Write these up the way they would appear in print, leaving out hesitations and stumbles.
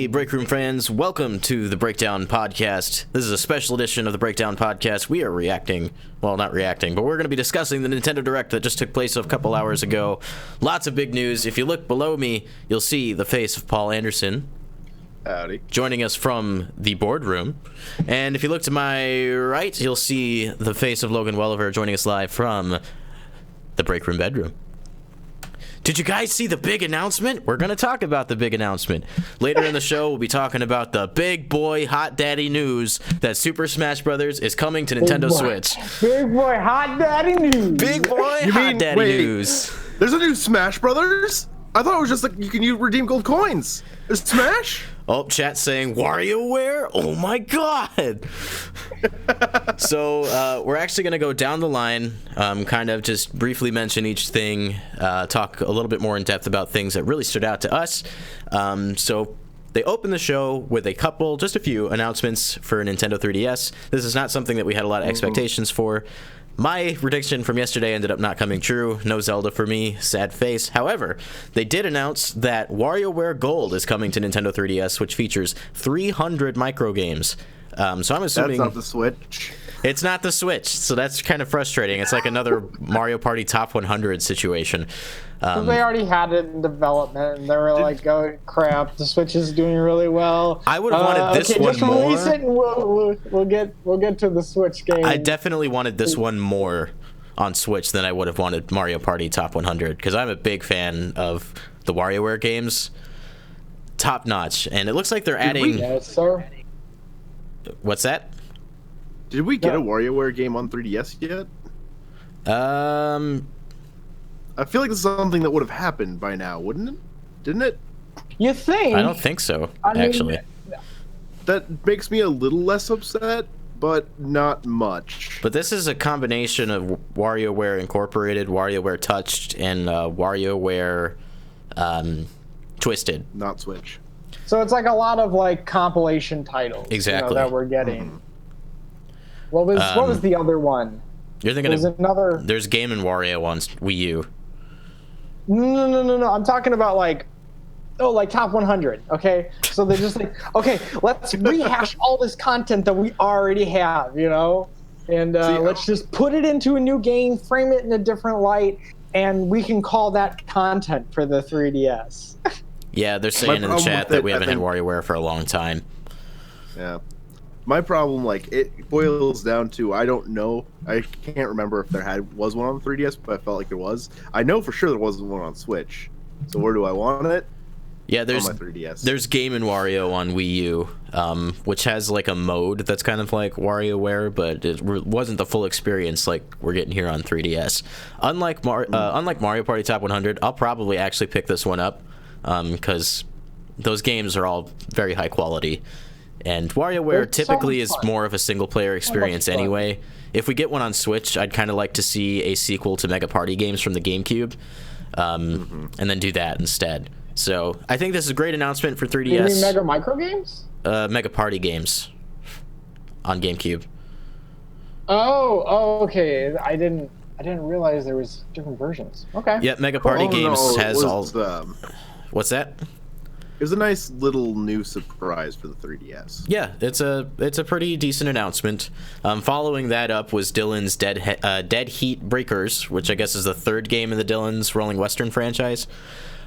Break Room fans, welcome to the Breakdown Podcast. This is a special edition of the Breakdown Podcast. We are reacting, well, not reacting, but we're going to be discussing the Nintendo Direct that just took place a couple hours ago. Lots of big news. If you look below me, you'll see the face of Paul Anderson. Howdy. Joining us from the boardroom. And if you look to my right, you'll see the face of Logan Welliver joining us live from the Break Room bedroom. Did you guys see the big announcement? We're going to talk about the big announcement. Later in the show, we'll be talking about the big boy hot daddy news that Super Smash Bros. Is coming to Nintendo Switch. Big boy hot daddy news. Big boy hot daddy news. There's a new Smash Brothers? I thought it was just like you can redeem gold coins. Is Smash? Oh, chat saying WarioWare? Oh my god! So we're actually going to go down the line, kind of just briefly mention each thing, talk a little bit more in depth about things that really stood out to us. So they opened the show with just a few announcements for Nintendo 3DS. This is not something that we had a lot of expectations for. My prediction from yesterday ended up not coming true. No Zelda for me. Sad face. However, they did announce that WarioWare Gold is coming to Nintendo 3DS, which features 300 micro games. So I'm assuming... That's not the Switch. It's not the Switch, so that's kind of frustrating. It's like another Mario Party Top 100 situation. They already had it in development, and they were like, "Oh crap, the Switch is doing really well." I would have wanted this one just more. Release it and we'll get to the Switch game. I definitely wanted this one more on Switch than I would have wanted Mario Party Top 100, because I'm a big fan of the WarioWare games. Top notch, and it looks like they're adding. Yes, sir. What's that? Did we get a WarioWare game on 3DS yet? I feel like this is something that would have happened by now, wouldn't it? Didn't it? You think? I don't think so, actually. That makes me a little less upset, but not much. But this is a combination of WarioWare Incorporated, WarioWare Touched, and WarioWare Twisted. Not Switch. So it's like a lot of like compilation titles, exactly, that we're getting. What was the other one? You're thinking of another. There's Game and Wario on Wii U. No. I'm talking about like top 100. Okay, so they're just like, okay, let's rehash all this content that we already have, and let's just put it into a new game, frame it in a different light, and we can call that content for the 3DS. Yeah, they're saying in the chat that we haven't had WarioWare for a long time. Yeah. My problem, it boils down to, I don't know. I can't remember if there was one on 3DS, but I felt like there was. I know for sure there wasn't one on Switch. So where do I want it? Yeah, there's on my 3DS. There's Game and Wario on Wii U, which has like a mode that's kind of like WarioWare, but it wasn't the full experience like we're getting here on 3DS. Unlike Mario Party Top 100, I'll probably actually pick this one up because those games are all very high quality. And WarioWare typically is more of a single-player experience anyway. If we get one on Switch, I'd kind of like to see a sequel to Mega Party games from the GameCube, and then do that instead. So I think this is a great announcement for 3DS. You mean Mega Micro games? Mega Party games on GameCube. Oh, okay. I didn't realize there was different versions. Okay. Yeah, Mega Party games has all. What's that? It was a nice little new surprise for the 3DS. Yeah, it's a pretty decent announcement. Following that up was Dylan's Dead Heat Breakers, which I guess is the third game in the Dylan's Rolling Western franchise.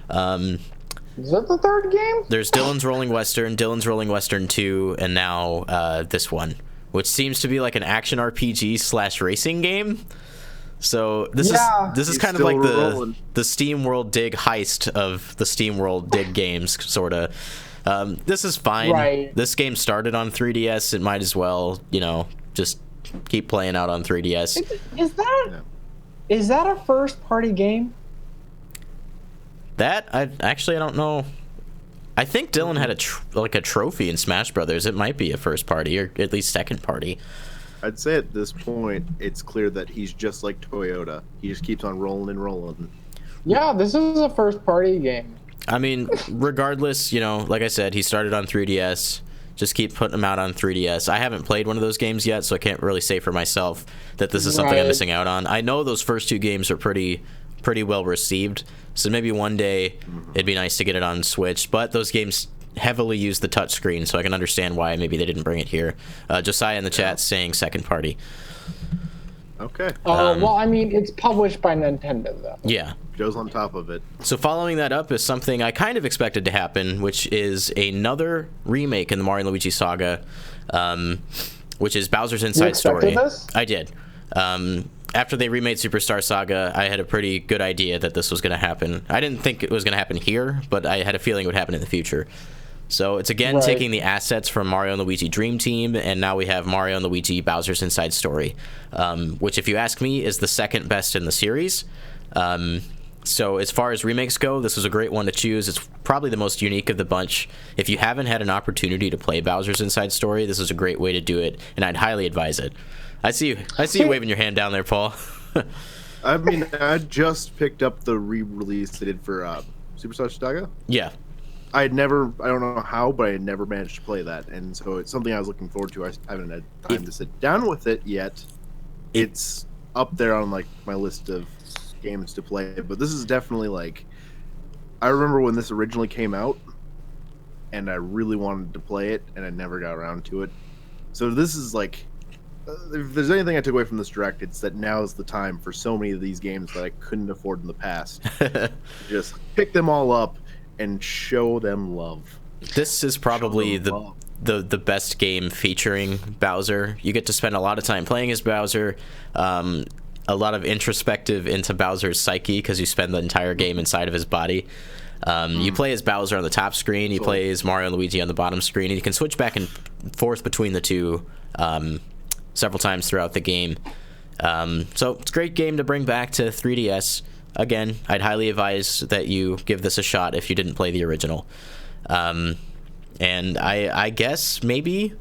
Is that the third game? There's Dylan's Rolling Western, Dylan's Rolling Western 2, and now this one, which seems to be like an action RPG / racing game. So this is kind of like the Steam World Dig heist of the Steam World Dig games, sort of. This is fine. Right. This game started on 3DS. It might as well, just keep playing out on 3DS. Is that a first-party game? I don't know. I think Dylan had a trophy in Smash Brothers. It might be a first party or at least second party. I'd say at this point, it's clear that he's just like Toyota. He just keeps on rolling and rolling. Yeah, this is a first-party game. I mean, regardless, like I said, he started on 3DS. Just keep putting them out on 3DS. I haven't played one of those games yet, so I can't really say for myself that this is something I'm missing out on. I know those first two games are pretty well received, so maybe one day it'd be nice to get it on Switch. But those games heavily use the touchscreen, so I can understand why maybe they didn't bring it here. Josiah in the chat saying second party. Okay. Well, I mean, it's published by Nintendo, though. Yeah. Joe's on top of it. So following that up is something I kind of expected to happen, which is another remake in the Mario & Luigi saga, which is Bowser's Inside Story. This? I did. After they remade Superstar Saga, I had a pretty good idea that this was going to happen. I didn't think it was going to happen here, but I had a feeling it would happen in the future. So it's again taking the assets from Mario & Luigi Dream Team, and now we have Mario & Luigi Bowser's Inside Story, which, if you ask me, is the second best in the series. So as far as remakes go, this was a great one to choose. It's probably the most unique of the bunch. If you haven't had an opportunity to play Bowser's Inside Story, this is a great way to do it, and I'd highly advise it. I see you waving your hand down there, Paul. I mean, I just picked up the re-release they did for Superstar Saga. Yeah. I don't know how, but I had never managed to play that, and so it's something I was looking forward to. I haven't had time to sit down with it yet. It's up there on like my list of games to play, but this is definitely like, I remember when this originally came out, and I really wanted to play it, and I never got around to it. So this is like, if there's anything I took away from this direct, it's that now is the time for so many of these games that I couldn't afford in the past. Just pick them all up and show them love. This is probably the best game featuring Bowser. You get to spend a lot of time playing as Bowser, a lot of introspective into Bowser's psyche, because you spend the entire game inside of his body. You play as Bowser on the top screen, you play as Mario and Luigi on the bottom screen, and you can switch back and forth between the two several times throughout the game. So it's a great game to bring back to 3DS. Again, I'd highly advise that you give this a shot if you didn't play the original. And I guess maybe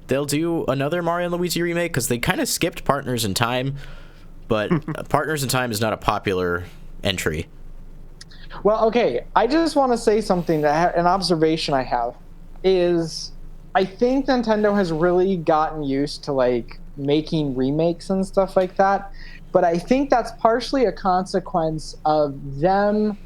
they'll do another Mario & Luigi remake, because they kind of skipped Partners in Time, but Partners in Time is not a popular entry. Well, okay, I just want to say something, an observation I have, is I think Nintendo has really gotten used to, like, making remakes and stuff like that. But I think that's partially a consequence of them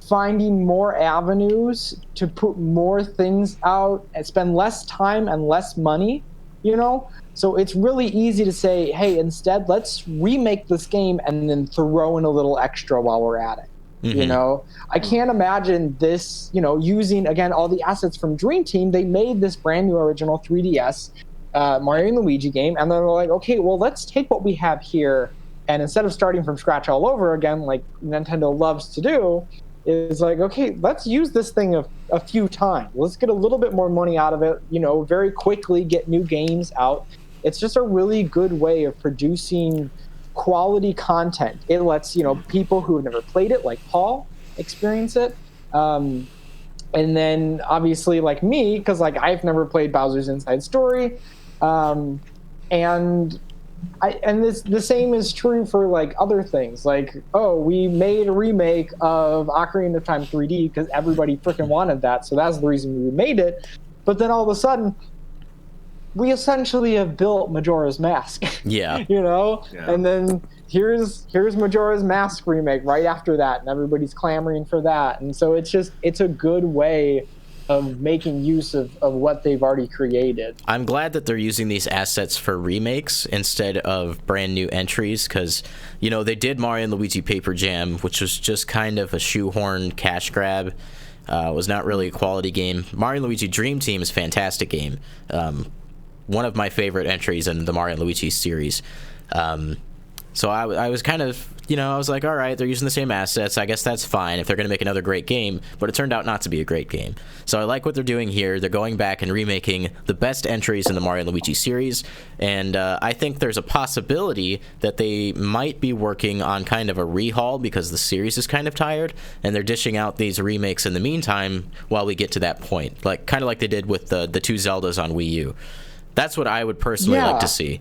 finding more avenues to put more things out and spend less time and less money, you know? So it's really easy to say, hey, instead, let's remake this game and then throw in a little extra while we're at it. Mm-hmm. You know, I can't imagine this, you know, using, again, all the assets from Dream Team. They made this brand new original 3DS Mario and Luigi game, and then they're like, okay, well, let's take what we have here, and instead of starting from scratch all over again, like Nintendo loves to do, is like, okay, let's use this thing a few times. Let's get a little bit more money out of it, you know, very quickly get new games out. It's just a really good way of producing quality content. It lets, you know, people who have never played it, like Paul, experience it. And then obviously like me, because like I've never played Bowser's Inside Story. And the same is true for like other things. Like, oh, we made a remake of Ocarina of Time 3D because everybody freaking wanted that, so that's the reason we made it. But then all of a sudden, we essentially have built Majora's Mask. Yeah. You know? Yeah. And then here's Majora's Mask remake right after that, and everybody's clamoring for that. And so it's a good way of making use of what they've already created. I'm glad that they're using these assets for remakes instead of brand new entries, because, you know, they did Mario & Luigi Paper Jam, which was just kind of a shoehorn cash grab. Was not really a quality game. Mario & Luigi Dream Team is a fantastic game. One of my favorite entries in the Mario & Luigi series. So I was kind of, you know, I was like, all right, they're using the same assets. I guess that's fine if they're going to make another great game. But it turned out not to be a great game. So I like what they're doing here. They're going back and remaking the best entries in the Mario & Luigi series. And I think there's a possibility that they might be working on kind of a rehaul because the series is kind of tired. And they're dishing out these remakes in the meantime while we get to that point. Like kind of like they did with the two Zeldas on Wii U. That's what I would personally like to see.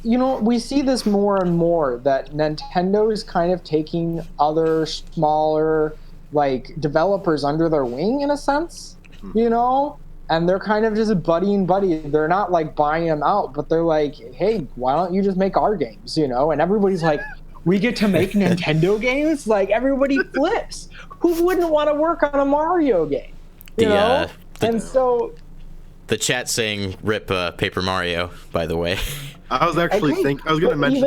We see this more and more, that Nintendo is kind of taking other smaller like developers under their wing in a sense, you know, and they're kind of just buddy. They're not like buying them out, but they're like, hey, why don't you just make our games, you know? And everybody's like, we get to make Nintendo games? Like everybody flips. Who wouldn't want to work on a Mario game? And so the chat saying "Rip Paper Mario." By the way, I was actually I was going to mention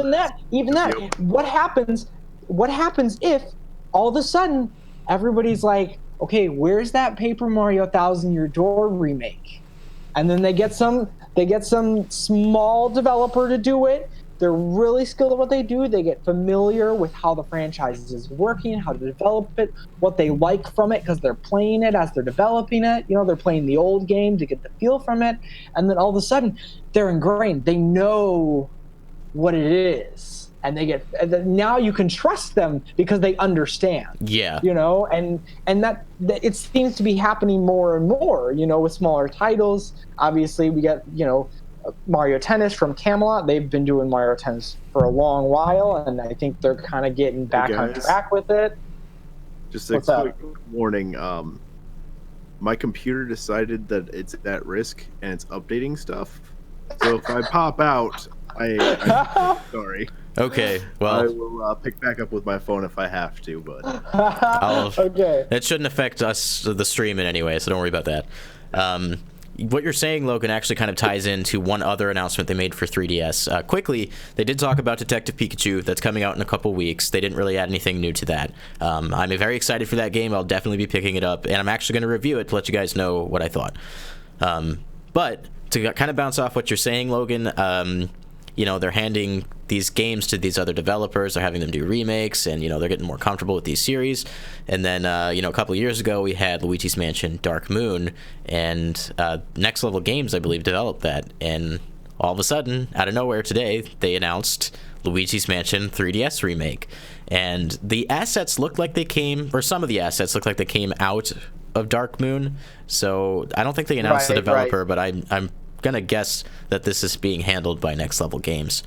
even that. What happens if all of a sudden everybody's like, okay, where's that Paper Mario Thousand Year Door remake? And then they get some small developer to do it. They're really skilled at what they do. They get familiar with how the franchise is working, how to develop it, what they like from it, because they're playing it as they're developing it. They're playing the old game to get the feel from it. And then all of a sudden, they're ingrained. They know what it is. And now you can trust them because they understand. Yeah. And that it seems to be happening more and more, with smaller titles. Obviously, we get, Mario Tennis from Camelot. They've been doing Mario Tennis for a long while, and I think they're kind of getting back on track with it. Just a quick warning. My computer decided that it's at risk and it's updating stuff. So if I pop out, I'm sorry. Okay, well, I will pick back up with my phone if I have to, but okay. That shouldn't affect us, the stream, in any way, so don't worry about that. What you're saying, Logan, actually kind of ties into one other announcement they made for 3DS. Quickly, they did talk about Detective Pikachu. That's coming out in a couple weeks. They didn't really add anything new to that. I'm very excited for that game. I'll definitely be picking it up, and I'm actually going to review it to let you guys know what I thought. But to kind of bounce off what you're saying, Logan, they're handing these games to these other developers. They're having them do remakes, and they're getting more comfortable with these series. And then a couple of years ago we had Luigi's Mansion Dark Moon, and Next Level Games, I believe, developed that. And all of a sudden, out of nowhere today, they announced Luigi's Mansion 3DS remake. And the assets look like they came, or some of the assets look like they came out of Dark Moon. So I don't think they announced the developer, but I'm gonna guess that this is being handled by Next Level Games.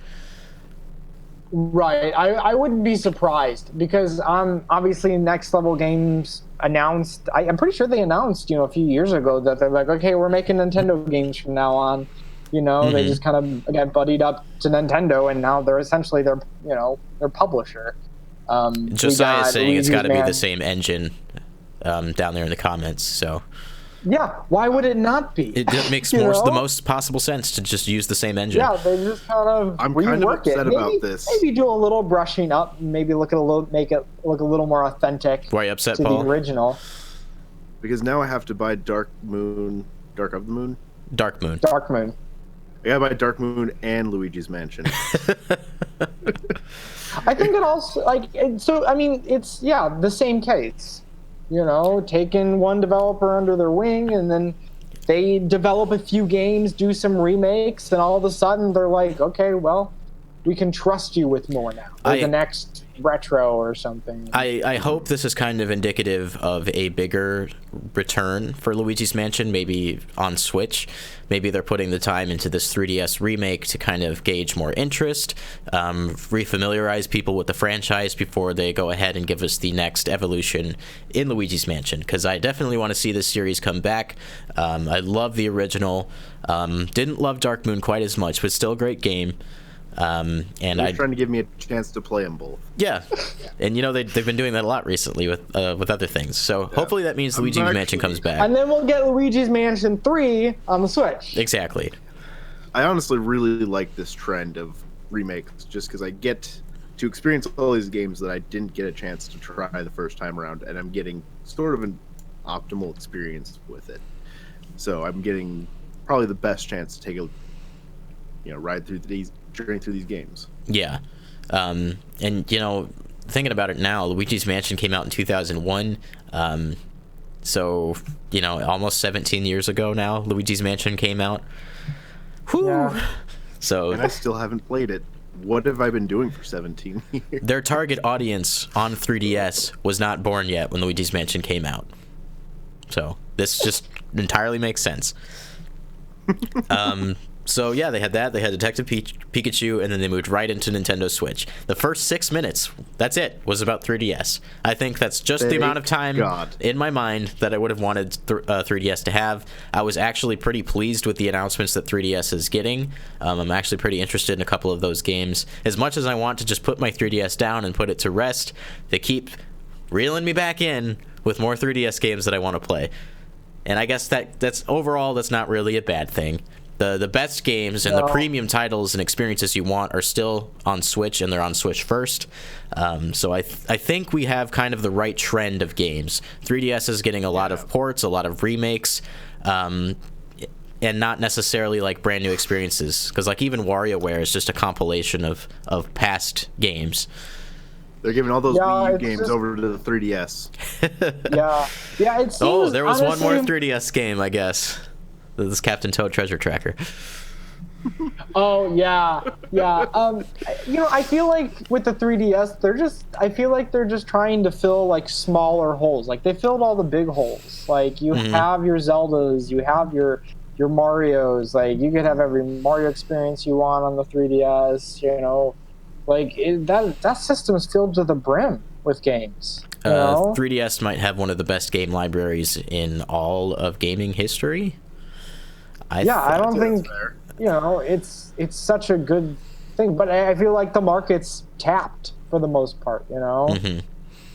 Right. I wouldn't be surprised because obviously Next Level Games announced, I'm pretty sure they announced, a few years ago that they're like, okay, we're making Nintendo games from now on. They just kind of got buddied up to Nintendo, and now they're essentially their publisher. Josiah is saying it's got to be the same engine down there in the comments, so... Yeah, why would it not be? It makes the most possible sense to just use the same engine. Yeah, they just kind of I'm rework kind of upset it. about this. Maybe do a little brushing up, maybe make it look a little more authentic. Why are you upset, to Paul? The original. Because now I have to buy Dark of the Moon. Dark Moon. I gotta buy Dark Moon and Luigi's Mansion. I think it also it's the same case. Taking one developer under their wing, and then they develop a few games, do some remakes, and all of a sudden they're like, okay, well, we can trust you with more now. Or the next retro or something. I hope this is kind of indicative of a bigger return for Luigi's Mansion, maybe on Switch. Maybe they're putting the time into this 3DS remake to kind of gauge more interest, refamiliarize people with the franchise before they go ahead and give us the next evolution in Luigi's Mansion, because I definitely want to see this series come back. I love the original. Didn't love Dark Moon quite as much, but still a great game. And They're trying to give me a chance to play them both. Yeah, and they've been doing that a lot recently with other things. So hopefully that means Luigi's Mansion comes back. And then we'll get Luigi's Mansion 3 on the Switch. Exactly. I honestly really like this trend of remakes, just because I get to experience all these games that I didn't get a chance to try the first time around, and I'm getting sort of an optimal experience with it. So I'm getting probably the best chance to take a ride through these. Journey through these games. Yeah. And thinking about it now, Luigi's Mansion came out in 2001. So almost 17 years ago now, Luigi's Mansion came out. Whew. Yeah. So, and I still haven't played it. What have I been doing for 17 years? Their target audience on 3DS was not born yet when Luigi's Mansion came out. So this just entirely makes sense. So yeah, they had that. They had Detective Pikachu, and then they moved right into Nintendo Switch. The first 6 minutes, that's it, was about 3DS. I think that's just the amount of time in my mind that I would have wanted 3DS to have. I was actually pretty pleased with the announcements that 3DS is getting. I'm actually pretty interested in a couple of those games. As much as I want to just put my 3DS down and put it to rest, they keep reeling me back in with more 3DS games that I want to play. And I guess that's overall, that's not really a bad thing. The best games and the premium titles and experiences you want are still on Switch, and they're on Switch first. So I think we have kind of the right trend of games. 3DS is getting a lot of ports, a lot of remakes, and not necessarily like brand new experiences. Because like even WarioWare is just a compilation of past games. They're giving all those Wii U games over to the 3DS. Yeah. It seems, there was one more 3DS game, I guess. This Captain Toad Treasure Tracker. Oh yeah. I feel like with the 3DS, I feel like they're just trying to fill like smaller holes. Like they filled all the big holes. Like you have your Zeldas, you have your Marios. Like you could have every Mario experience you want on the 3DS. Like that system is filled to the brim with games. 3DS might have one of the best game libraries in all of gaming history. I don't think it's such a good thing, but I feel like the market's tapped for the most part.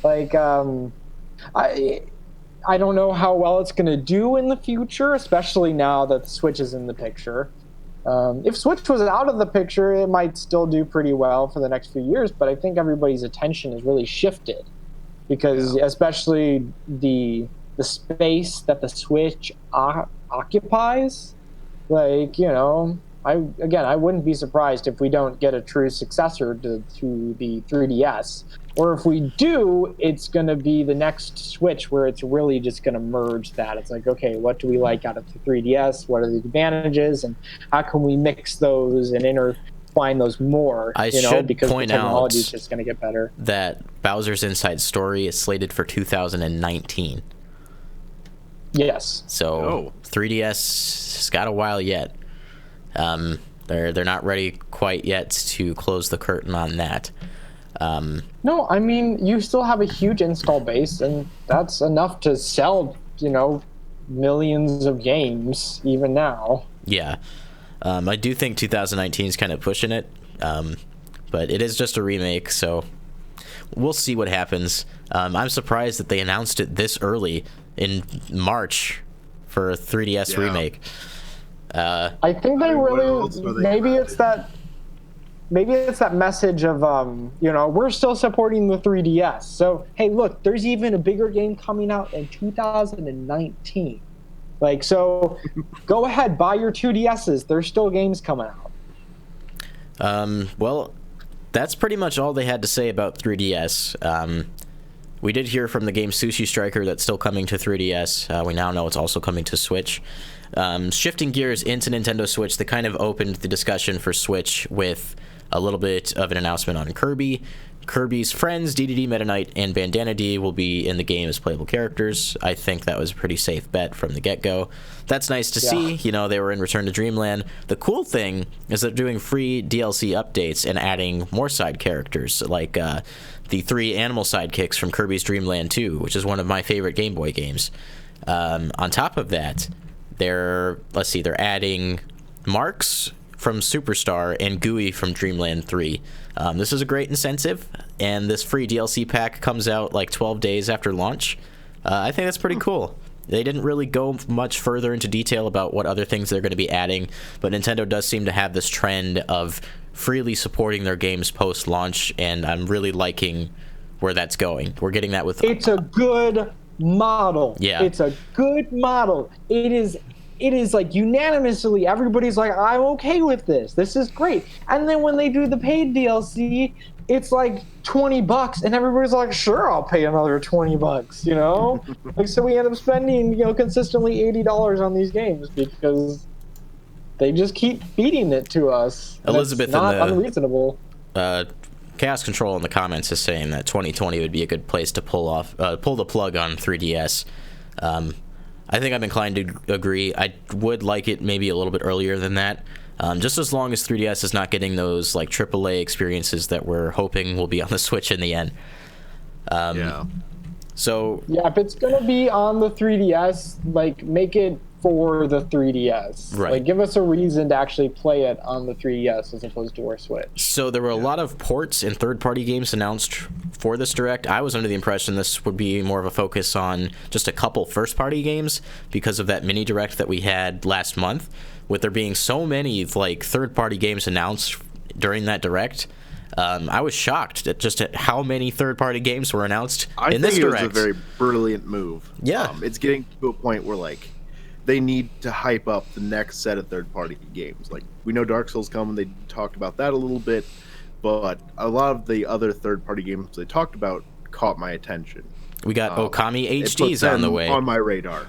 Like I don't know how well it's going to do in the future, especially now that the Switch is in the picture. If Switch was out of the picture, it might still do pretty well for the next few years, but I think everybody's attention has really shifted because especially the space that the Switch occupies. Like, I wouldn't be surprised if we don't get a true successor to the 3DS. Or if we do, it's going to be the next Switch where it's really just going to merge that. It's like, okay, what do we like out of the 3DS? What are the advantages? And how can we mix those and intertwine those more? Because point the technology out is just going to get better. That Bowser's Inside Story is slated for 2019. Yes. So 3DS has got a while yet. They're not ready quite yet to close the curtain on that. No, I mean you still have a huge install base, and that's enough to sell, millions of games even now. Yeah, I do think 2019 is kind of pushing it, but it is just a remake, so we'll see what happens. I'm surprised that they announced it this early in March for a 3DS remake. I think they really maybe it's that message of we're still supporting the 3DS. So hey, look, there's even a bigger game coming out in 2019. Like, so go ahead, buy your 2DSs. There's still games coming out. Well, that's pretty much all they had to say about 3DS. We did hear from the game Sushi Striker that's still coming to 3DS. We now know it's also coming to Switch. Shifting gears into Nintendo Switch, they kind of opened the discussion for Switch with a little bit of an announcement on Kirby. Kirby's friends, DDD, Meta Knight, and Bandana D will be in the game as playable characters. I think that was a pretty safe bet from the get-go. That's nice to see. They were in Return to Dreamland. The cool thing is they're doing free DLC updates and adding more side characters, like the 3 animal sidekicks from Kirby's Dream Land 2, which is one of my favorite Game Boy games. On top of that, they're adding Marks from Superstar and Gooey from Dreamland 3. This is a great incentive, and this free DLC pack comes out like 12 days after launch. I think that's pretty cool. They didn't really go much further into detail about what other things they're going to be adding, but Nintendo does seem to have this trend of freely supporting their games post-launch, and I'm really liking where that's going. We're getting that with... It's a good model. Yeah. It's a good model. It is like unanimously everybody's like, I'm okay with this. This is great. And then when they do the paid DLC, it's like $20 and everybody's like, sure, I'll pay another $20, Like, so we end up spending, consistently $80 on these games because they just keep feeding it to us. Elizabeth, not unreasonable. Chaos Control in the comments is saying that 2020 would be a good place to pull the plug on 3DS. I think I'm inclined to agree. I would like it maybe a little bit earlier than that. Just as long as 3DS is not getting those like AAA experiences that we're hoping will be on the Switch in the end. Yeah. So yeah, if it's gonna be on the 3DS, like make it for the 3DS. Right. Like, give us a reason to actually play it on the 3DS as opposed to our Switch. So there were a lot of ports and third-party games announced for this Direct. I was under the impression this would be more of a focus on just a couple first-party games because of that mini Direct that we had last month. With there being so many like third-party games announced during that Direct, I was shocked at how many third-party games were announced in this Direct. I think it was a very brilliant move. Yeah. It's getting to a point where like they need to hype up the next set of third-party games. Like, we know Dark Souls coming, they talked about that a little bit, but a lot of the other third-party games they talked about caught my attention. We got Okami It HDs put them on the way. on my radar.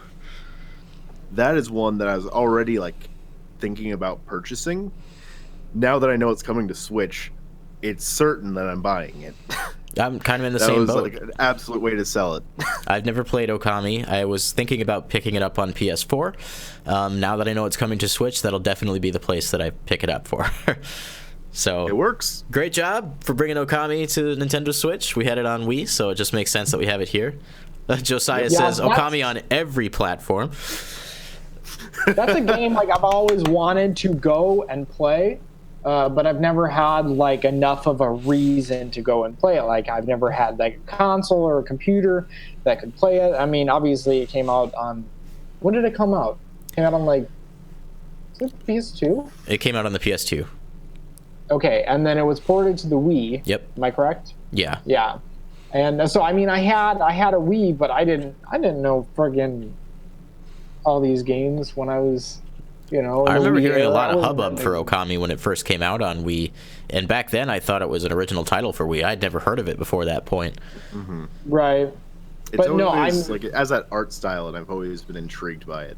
That is one that I was already like thinking about purchasing. Now that I know it's coming to Switch, it's certain that I'm buying it. I'm kind of in the That same was boat. like an absolute way to sell it. I've never played Okami. I was thinking about picking it up on PS4. Now that I know it's coming to Switch, that'll definitely be the place that I pick it up for. So It works. great job for bringing Okami to Nintendo Switch. We had it on Wii, so it just makes sense that we have it here. Josiah says that's- Okami on every platform. That's a game like I've always wanted to go and play, but I've never had like enough of a reason to go and play it. Like, I've never had like a console or a computer that could play it. I mean, obviously it came out on, when did it come out? It came out on like, is it PS2? It came out on the PS2. Okay, and then it was ported to the Wii. Yep. Am I correct? Yeah. Yeah. And so I mean, I had a Wii, but I didn't know friggin' all these games when I was, you know. I remember Wii hearing a era. lot of I hubbub wasn't- for Okami when it first came out on Wii, and back then I thought it was an original title for Wii. I'd never heard of it before that point. Right. It's But no, always, I'm- like, it has that art style, and I've always been intrigued by it.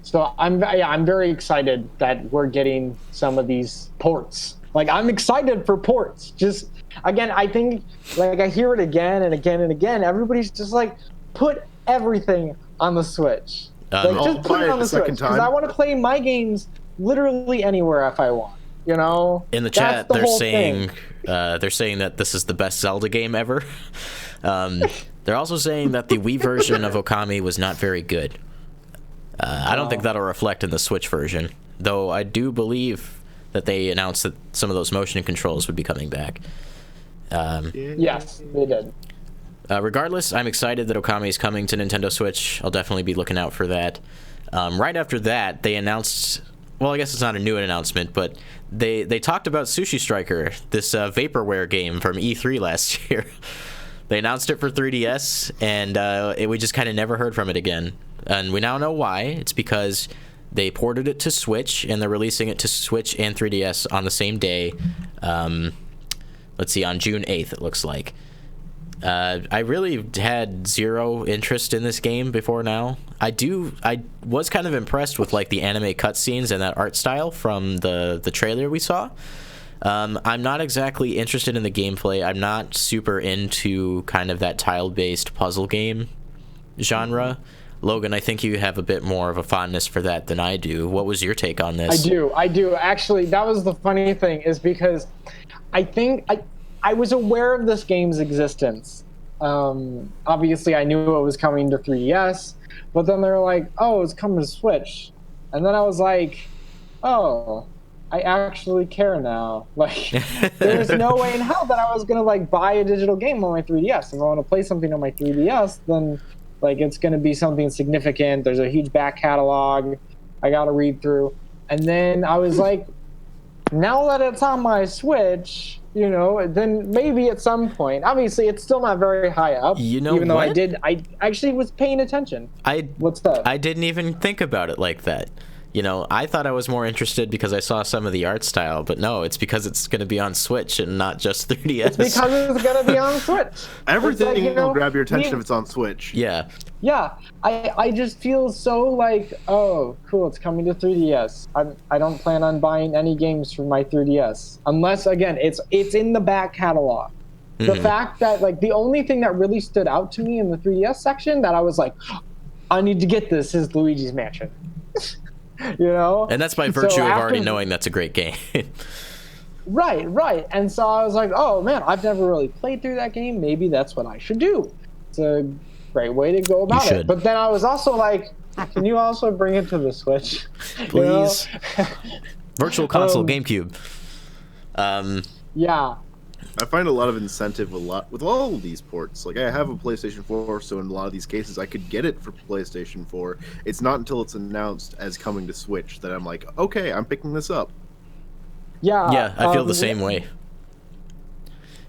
So I'm very excited that we're getting some of these ports. Like, I'm excited for ports. Just again, I think like I hear it again and again and again. Everybody's just like, put everything on the Switch. Like, I'll just put buy it it on the the second Switch because time. I want to play my games literally anywhere if I want. You know. In the That's chat, the they're whole saying thing. they're saying that this is the best Zelda game ever. They're also saying that the Wii version of Okami was not very good. I don't think that'll reflect in the Switch version, though I do believe that they announced that some of those motion controls would be coming back. Yes, they did. Regardless, I'm excited that Okami is coming to Nintendo Switch. I'll definitely be looking out for that. Right after that, they announced... Well, I guess it's not a new announcement, but they talked about Sushi Striker, this vaporware game from E3 last year. They announced it for 3DS, and we just kind of never heard from it again. And we now know why. It's because they ported it to Switch, and they're releasing it to Switch and 3DS on the same day. Let's see, on June 8th, it looks like. I really had zero interest in this game before now. I was kind of impressed with like the anime cutscenes and that art style from the trailer we saw. I'm not exactly interested in the gameplay. I'm not super into kind of that tile-based puzzle game genre. Logan, I think you have a bit more of a fondness for that than I do. What was your take on this? I do. Actually, that was the funny thing, is because I think I was aware of this game's existence. Obviously, I knew it was coming to 3DS, but then they're like, oh, it's coming to Switch. And then I was like, oh, I actually care now. Like, there's no way in hell that I was going to like buy a digital game on my 3DS. If I want to play something on my 3DS, then like it's going to be something significant. There's a huge back catalog I got to read through. And then I was like, now that it's on my Switch, you know, then maybe at some point, obviously it's still not very high up. You know even though what? I actually was paying attention. What's up? I didn't even think about it like that. You know, I thought I was more interested because I saw some of the art style, but no, it's because it's going to be on Switch and not just 3DS. It's because it's going to be on Switch. Everything It's like, you know, will grab your attention if it's on Switch. Yeah. Yeah, I just feel so like, oh, cool, it's coming to 3DS. I don't plan on buying any games for my 3DS unless, again, it's in the back catalog. The fact that like the only thing that really stood out to me in the 3DS section that I was like, I need to get this is Luigi's Mansion. You know? And that's by virtue of already after- knowing that's a great game. Right. And so I was like, oh man, I've never really played through that game. Maybe that's what I should do. It's a great way to go about should. it. But then I was also like, Can you also bring it to the Switch? Please. Virtual Console, Um, GameCube. Yeah. I find a lot of incentive with all of these ports. Like I have a PlayStation 4, so in a lot of these cases, I could get it for PlayStation 4. It's not until it's announced as coming to Switch that I'm like, okay, I'm picking this up. Yeah. Yeah, I feel the same way.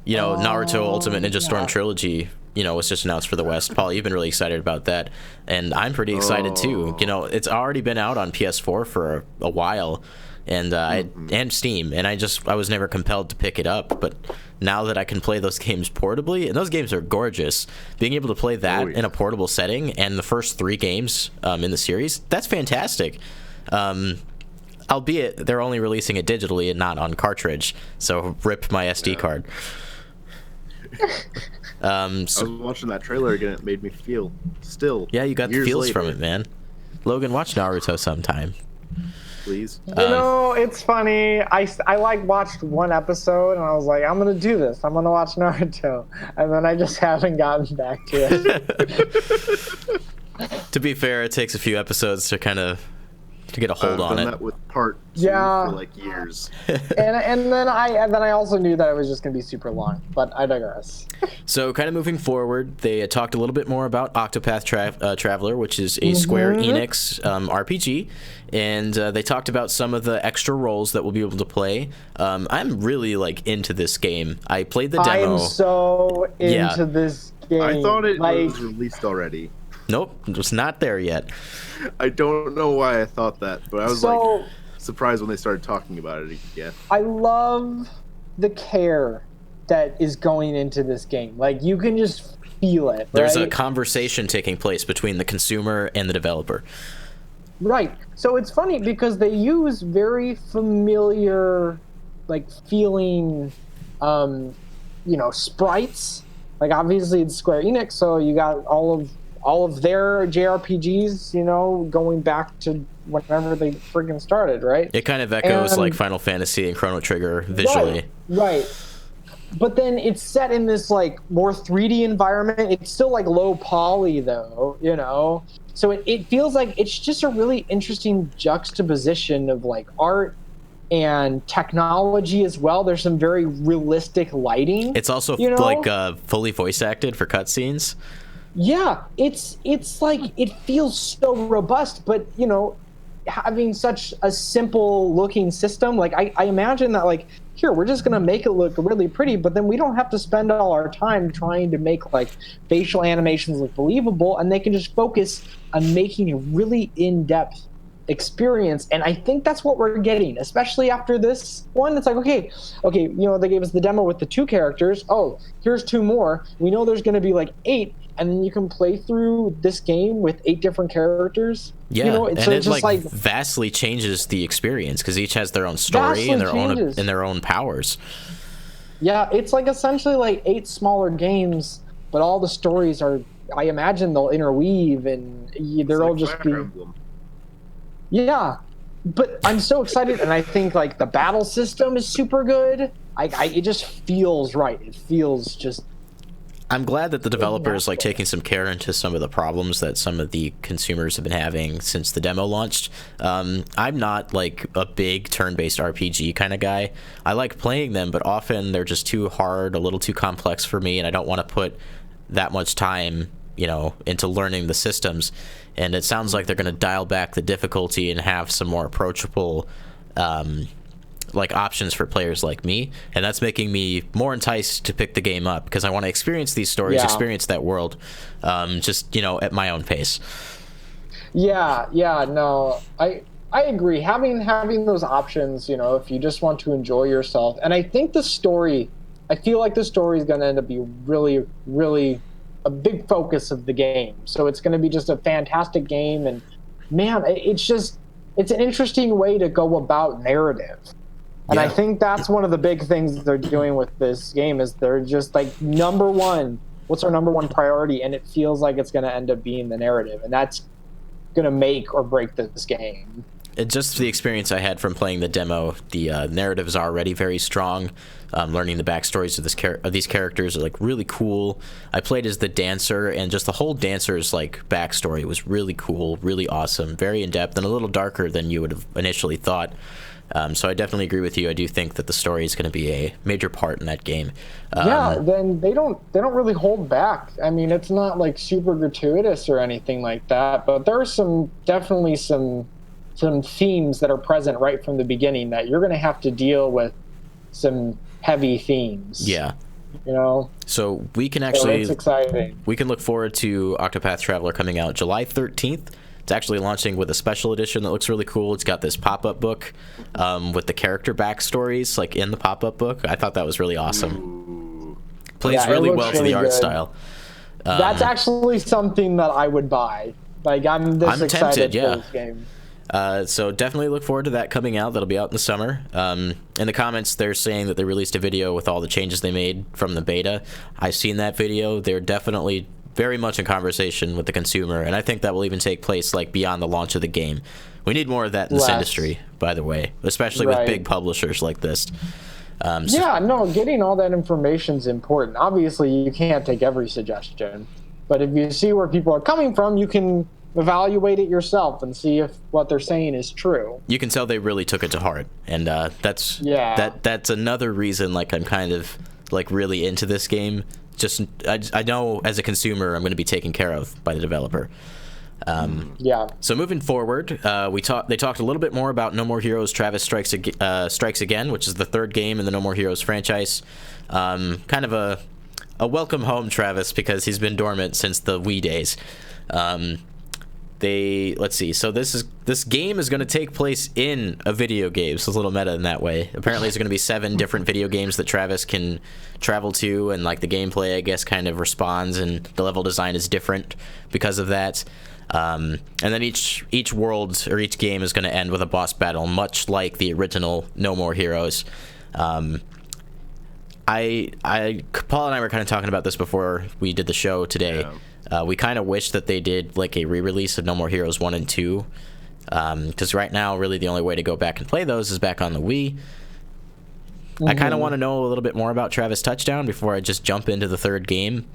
You know, Naruto Ultimate Ninja Storm yeah. Trilogy, you know, was just announced for the West. Paul, you've been really excited about that, and I'm pretty excited too. You know, it's already been out on PS4 for a while, and and Steam, and I was never compelled to pick it up, but now that I can play those games portably, and those games are gorgeous, being able to play that in a portable setting, and the first 3 games in the series, that's fantastic. Albeit they're only releasing it digitally and not on cartridge, so rip my SD card. I was watching that trailer again. It made me feel still. Yeah, you got the years feels later, from it, man. Logan, watch Naruto sometime. please. You know, it's funny. I like watched one episode and I was like, I'm gonna do this. I'm gonna watch Naruto, and then I just haven't gotten back to it. To be fair, it takes a few episodes to kind of to get a hold on done it. that with part 2 Yeah. for like years. and then I also knew that it was just gonna be super long, but I digress. So, kind of moving forward, they talked a little bit more about Octopath Traveler, which is a Square Enix RPG, and they talked about some of the extra roles that we'll be able to play. I'm really like into this game. I played the I demo. am so into Yeah. this game. I thought it like, was released already. Nope, it's not there yet. I don't know why I thought that, but I was So- like surprised when they started talking about it again. I love the care that is going into this game. Like you can just feel it. There's a right? conversation taking place between the consumer and the developer. Right. So it's funny because they use very familiar, like feeling, sprites. Like obviously it's Square Enix, so you got all of their JRPGs, going back to whenever they friggin' started, right? It kind of echoes And- like Final Fantasy and Chrono Trigger visually. Right. But then it's set in this like more 3D environment. It's still like low poly though, So it feels like it's just a really interesting juxtaposition of like art and technology as well. There's some very realistic lighting. It's also like fully voice acted for cutscenes. Yeah, it's like it feels so robust, but having such a simple looking system, like I imagine that like here we're just gonna make it look really pretty, but then we don't have to spend all our time trying to make like facial animations look believable, and they can just focus on making a really in-depth experience. And I think that's what we're getting, especially after this one. It's like okay, they gave us the demo with the 2 characters. Oh, here's 2 more. We know there's gonna be like 8. And then you can play through this game with 8 different characters. Yeah, and it just like vastly changes the experience because each has their own story and their own powers. Yeah, it's like essentially like 8 smaller games, but all the stories are. I imagine they'll interweave, and they're all just be. Yeah, but I'm so excited, and I think like the battle system is super good. It just feels right. It feels just. I'm glad that the developer is like taking some care into some of the problems that some of the consumers have been having since the demo launched. I'm not like a big turn-based RPG kind of guy. I like playing them, but often they're just too hard, a little too complex for me, and I don't want to put that much time, into learning the systems. And it sounds like they're going to dial back the difficulty and have some more approachable like options for players like me, and that's making me more enticed to pick the game up because I want to experience these stories, experience that world, just at my own pace. No, I agree. Having those options, if you just want to enjoy yourself, and I think the story, I feel like the story is going to end up being really, really a big focus of the game. So it's going to be just a fantastic game, and man, it's an interesting way to go about narrative. And I think that's one of the big things they're doing with this game is they're just like, number one, what's our number one priority? And it feels like it's going to end up being the narrative. And that's going to make or break this game. just the experience I had from playing the demo, the narrative is already very strong. Learning the backstories of these characters are like really cool. I played as the dancer, and just the whole dancer's like backstory was really cool, really awesome, very in depth, and a little darker than you would have initially thought. So I definitely agree with you. I do think that the story is going to be a major part in that game. Then they don't really hold back. I mean, it's not like super gratuitous or anything like that, but there are definitely some themes that are present right from the beginning that you're going to have to deal with some heavy themes. Yeah. You know? So we can actually... it's exciting. We can look forward to Octopath Traveler coming out July 13th. It's actually launching with a special edition that looks really cool. It's got this pop-up book with the character backstories like in the pop-up book. I thought that was really awesome. Ooh. Plays really well to the art style. That's actually something that I would buy. Like, I'm excited tempted, for yeah. this game. So definitely look forward to that coming out. That'll be out in the summer. In the comments, they're saying that they released a video with all the changes they made from the beta. I've seen that video. They're definitely very much in conversation with the consumer, and I think that will even take place like beyond the launch of the game. We need more of that in this industry, by the way, especially with big publishers like this. Getting all that information is important. Obviously, you can't take every suggestion, but if you see where people are coming from, you can evaluate it yourself and see if what they're saying is true. You can tell they really took it to heart, and that's another reason like I'm kind of like really into this game. Just I know as a consumer I'm going to be taken care of by the developer. So moving forward, they talked a little bit more about No More Heroes Travis Strikes Again, which is the third game in the No More Heroes franchise. Kind of a welcome home, Travis, because he's been dormant since the Wii days. Let's see. So this game is going to take place in a video game. So it's a little meta in that way. Apparently, there's going to be 7 different video games that Travis can travel to, and like the gameplay, I guess, kind of responds, and the level design is different because of that. And then each world or each game is going to end with a boss battle, much like the original No More Heroes. Paul and I were kind of talking about this before we did the show today. Yeah. We kind of wish that they did like a re-release of No More Heroes 1 and 2, because right now really the only way to go back and play those is back on the Wii. I kind of want to know a little bit more about Travis Touchdown before I just jump into the third game.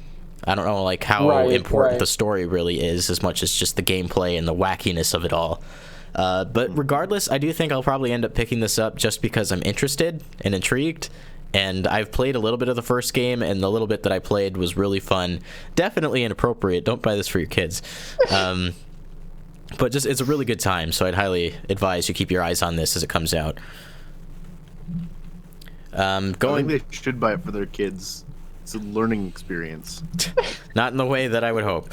I don't know like how important the story really is as much as just the gameplay and the wackiness of it all. But regardless, I do think I'll probably end up picking this up just because I'm interested and intrigued. And I've played a little bit of the first game, and the little bit that I played was really fun. Definitely inappropriate. Don't buy this for your kids. But just it's a really good time, so I'd highly advise you keep your eyes on this as it comes out. I think they should buy it for their kids. It's a learning experience. Not in the way that I would hope.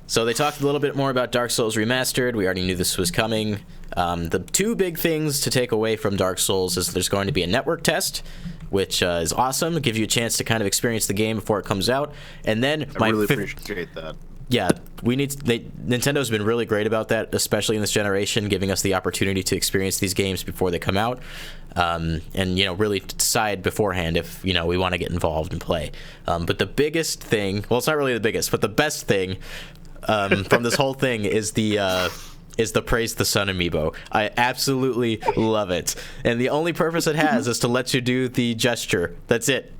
So they talked a little bit more about Dark Souls Remastered. We already knew this was coming. The 2 big things to take away from Dark Souls is there's going to be a network test, which is awesome. It gives you a chance to kind of experience the game before it comes out. And then I really appreciate that. Yeah, Nintendo's been really great about that, especially in this generation, giving us the opportunity to experience these games before they come out, and really decide beforehand if we want to get involved and play. But the biggest thing, well, it's not really the biggest, but the best thing from this whole thing is the Praise the Sun amiibo. I absolutely love it, and the only purpose it has is to let you do the gesture. That's it.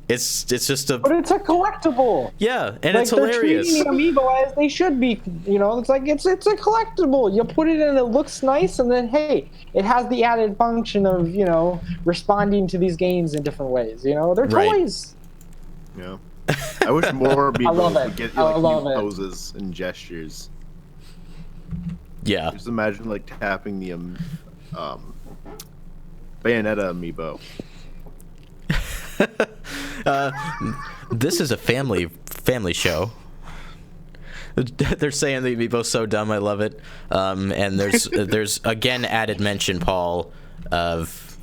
It's just a. But it's a collectible. Yeah, and it's hilarious. They're treating the amiibo as they should be. It's like it's a collectible. You put it in, it looks nice, and then hey, it has the added function of responding to these games in different ways. They're toys. Yeah. I wish more amiibos would get new poses and gestures. Yeah. Just imagine like tapping the Bayonetta amiibo. This is a family show. They're saying the amiibo's so dumb, I love it. And there's again added mention, Paul, of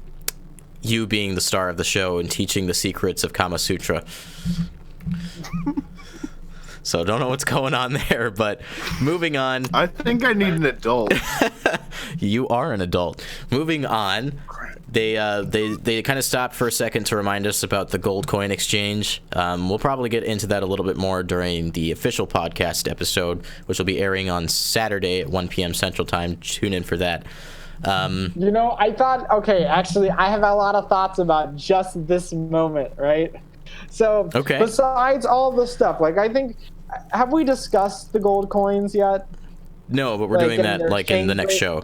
you being the star of the show and teaching the secrets of Kama Sutra. so don't know what's going on there. But moving on. I think I need an adult. You are an adult. Moving on. They kind of stopped for a second to remind us about the gold coin exchange. We'll probably get into that a little bit more during the official podcast episode, which will be airing on Saturday at 1 p.m. Central Time. Tune in for that. I thought, actually, I have a lot of thoughts about just this moment, right? So, besides all the stuff, I think, have we discussed the gold coins yet? No, but we're doing that, in the next show.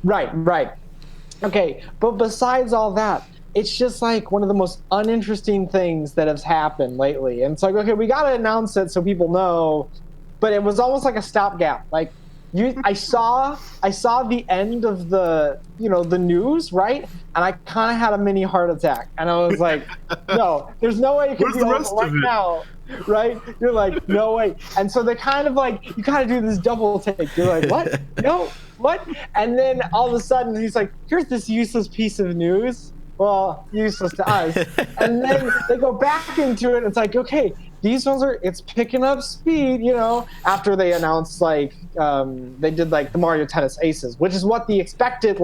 Right. Okay, but besides all that, it's just, one of the most uninteresting things that has happened lately. And it's okay, we got to announce it so people know, but it was almost like a stopgap. I saw the end of the news, right? And I kind of had a mini heart attack, and I was like, no, there's no way it could be over right now, right? You're like, no way. And so they kind of you kind of do this double take. You're like, what? No, what? And then all of a sudden he's like, here's this useless piece of news. Well, useless to us. And then they go back into it. And it's like, okay, these ones it's picking up speed, after they announced they did the Mario Tennis Aces, which is what the expected,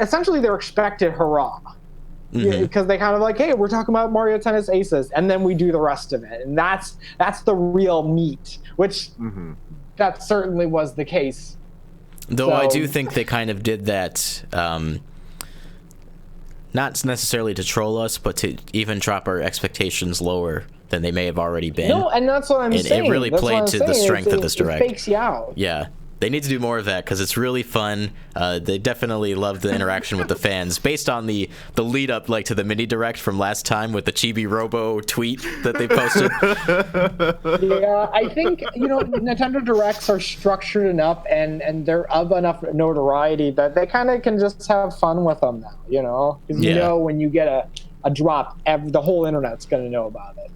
essentially their expected hurrah. Mm-hmm. Because they kind of hey, we're talking about Mario Tennis Aces, and then we do the rest of it. And that's the real meat, which that certainly was the case. Though I do think they kind of did that, not necessarily to troll us, but to even drop our expectations lower than they may have already been. No, and that's what I'm saying. It really played to the strength of this direct. It fakes you out. Yeah. They need to do more of that because it's really fun. They definitely love the interaction with the fans based on the lead up to the mini direct from last time with the Chibi Robo tweet that they posted. Yeah, I think Nintendo Directs are structured enough and they're of enough notoriety that they kind of can just have fun with them now. Because when you get a drop, the whole internet's going to know about it.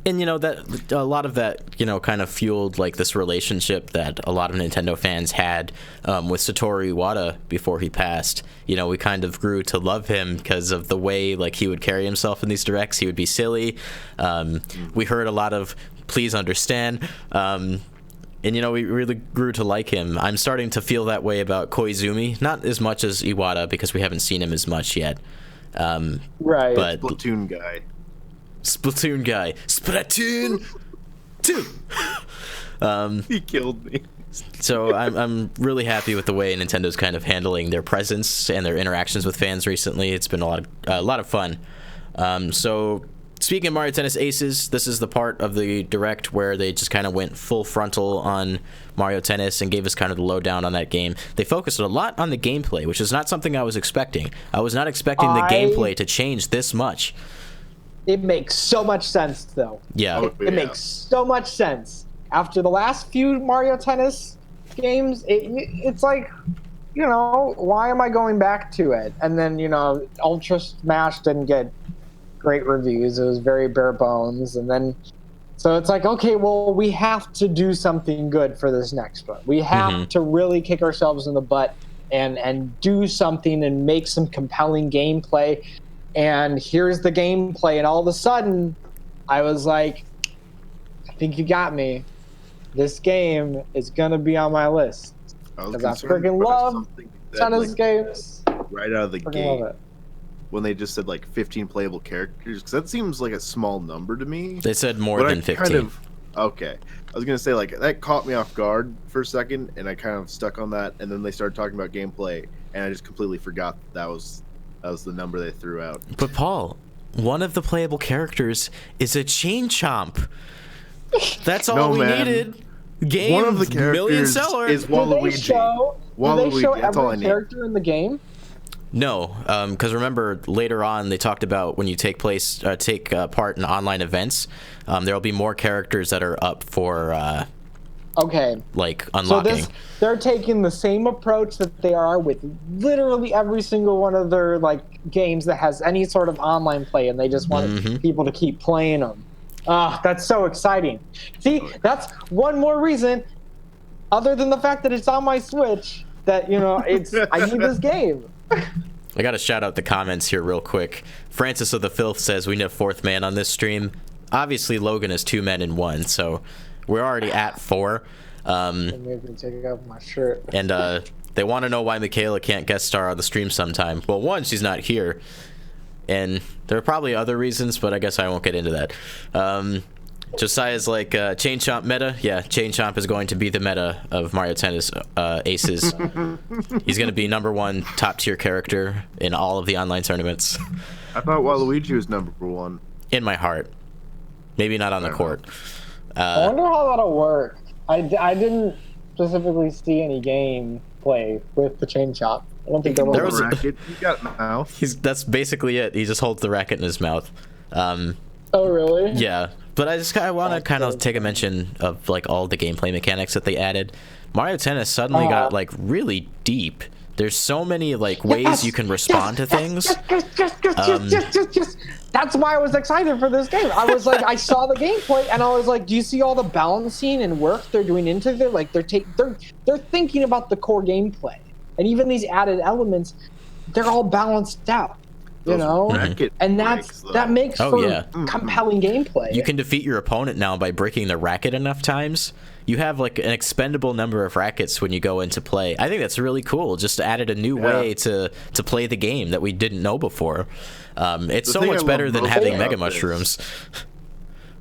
And that a lot of that kind of fueled this relationship that a lot of Nintendo fans had with Satoru Iwata before he passed. We kind of grew to love him because of the way he would carry himself in these directs. He would be silly. We heard a lot of "please understand," and we really grew to like him. I'm starting to feel that way about Koizumi, not as much as Iwata because we haven't seen him as much yet. Right, but Splatoon guy. Splatoon 2. He killed me. So I'm really happy with the way Nintendo's kind of handling their presence and their interactions with fans recently. It's been a lot of fun. So speaking of Mario Tennis Aces, this is the part of the direct where they just kind of went full frontal on Mario Tennis and gave us kind of the lowdown on that game. They focused a lot on the gameplay, which is not something I was expecting. I was not expecting the gameplay to change this much. It makes so much sense, though. Yeah. It makes so much sense. After the last few Mario Tennis games, it's why am I going back to it? And then, Ultra Smash didn't get great reviews. It was very bare bones. And then, so it's okay, well, we have to do something good for this next one. We have to really kick ourselves in the butt and do something and make some compelling gameplay. And here's the gameplay, and all of a sudden, I was like, I think you got me. This game is going to be on my list. Because I freaking love tennis games. Right out of the gate. When they just said 15 playable characters, because that seems like a small number to me. They said more than 15. Okay. I was going to say, that caught me off guard for a second, and I kind of stuck on that, and then they started talking about gameplay, and I just completely forgot that was the number they threw out. But Paul, one of the playable characters is a Chain Chomp. That's all we needed. Game, one of the characters is Waluigi. Do they show every character in the game? No, because remember later on they talked about when you take part in online events, there'll be more characters that are up for unlocking. So they're taking the same approach that they are with literally every single one of their games that has any sort of online play, and they just want people to keep playing them. That's so exciting. See, that's one more reason, other than the fact that it's on my Switch, that I need this game. I gotta shout out the comments here real quick. Francis of the Filth says we need a fourth man on this stream. obviously Logan is 2 men in 1, so we're already at 4. Maybe take off my shirt. And they want to know why Michaela can't guest star on the stream sometime. Well, one, she's not here, and there are probably other reasons, but I guess I won't get into that. Josiah's like, Chain Chomp meta? Yeah, Chain Chomp is going to be the meta of Mario Tennis Aces. He's going to be #1 top tier character in all of the online tournaments. I thought Waluigi was #1. In my heart. Maybe not on the court. I wonder how that'll work. I didn't specifically see any game play with the Chain Chomp. I don't think there was a racket. You got a mouth. That's basically it. He just holds the racket in his mouth. Oh, really? Yeah. But I want to kind of take a mention of like all the gameplay mechanics that they added. Mario Tennis suddenly got like really deep. There's so many like ways you can respond to things. Yes. That's why I was excited for this game. I was like, I saw the gameplay and I was like, do you see all the balancing and work they're doing into it? Like they're thinking about the core gameplay, and even these added elements, they're all balanced out. You know, and that makes for compelling gameplay. You can defeat your opponent now by breaking the racket enough times. You have like an expendable number of rackets when you go into play. I think that's really cool. Just added a new way to play the game that we didn't know before. It's so much better than having Mega Mushrooms.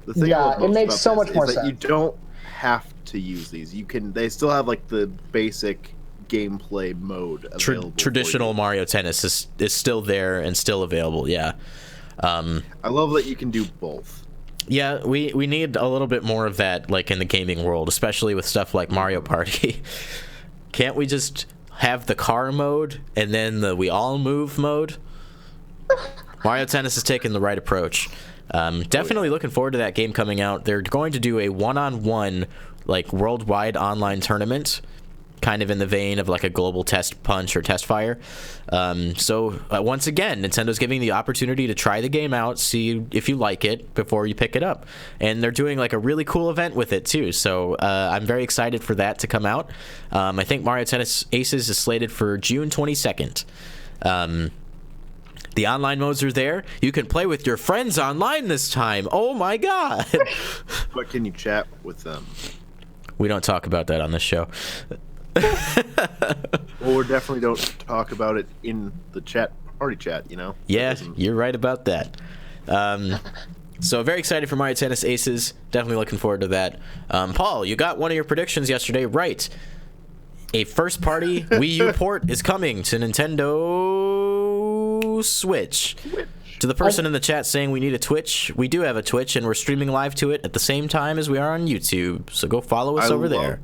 It makes so much more sense. You don't have to use these. You can. They still have like the basic gameplay mode available. Traditional Mario Tennis is still there and still available. Yeah. I love that you can do both. Yeah, we need a little bit more of that, like in the gaming world, especially with stuff like Mario Party. Can't we just have the car mode and then the we all move mode? Mario Tennis is taking the right approach. Definitely looking forward to that game coming out. They're going to do a one-on-one, like worldwide online tournament, kind of in the vein of like a global test punch or test fire. So once again, Nintendo's giving the opportunity to try the game out, see if you like it before you pick it up. And they're doing like a really cool event with it too. So I'm very excited for that to come out. I think Mario Tennis Aces is slated for June 22nd. The online modes are there. You can play with your friends online this time. Oh my god. But can you chat with them? We don't talk about that on this show. Well, we definitely don't talk about it in the party chat, you know? Yeah, you're right about that. So very excited for Mario Tennis Aces. Definitely looking forward to that. Paul, you got one of your predictions yesterday right. A first-party Wii U port is coming to Nintendo Switch. To the person in the chat saying we need a Twitch, we do have a Twitch, and we're streaming live to it at the same time as we are on YouTube. So go follow us over there.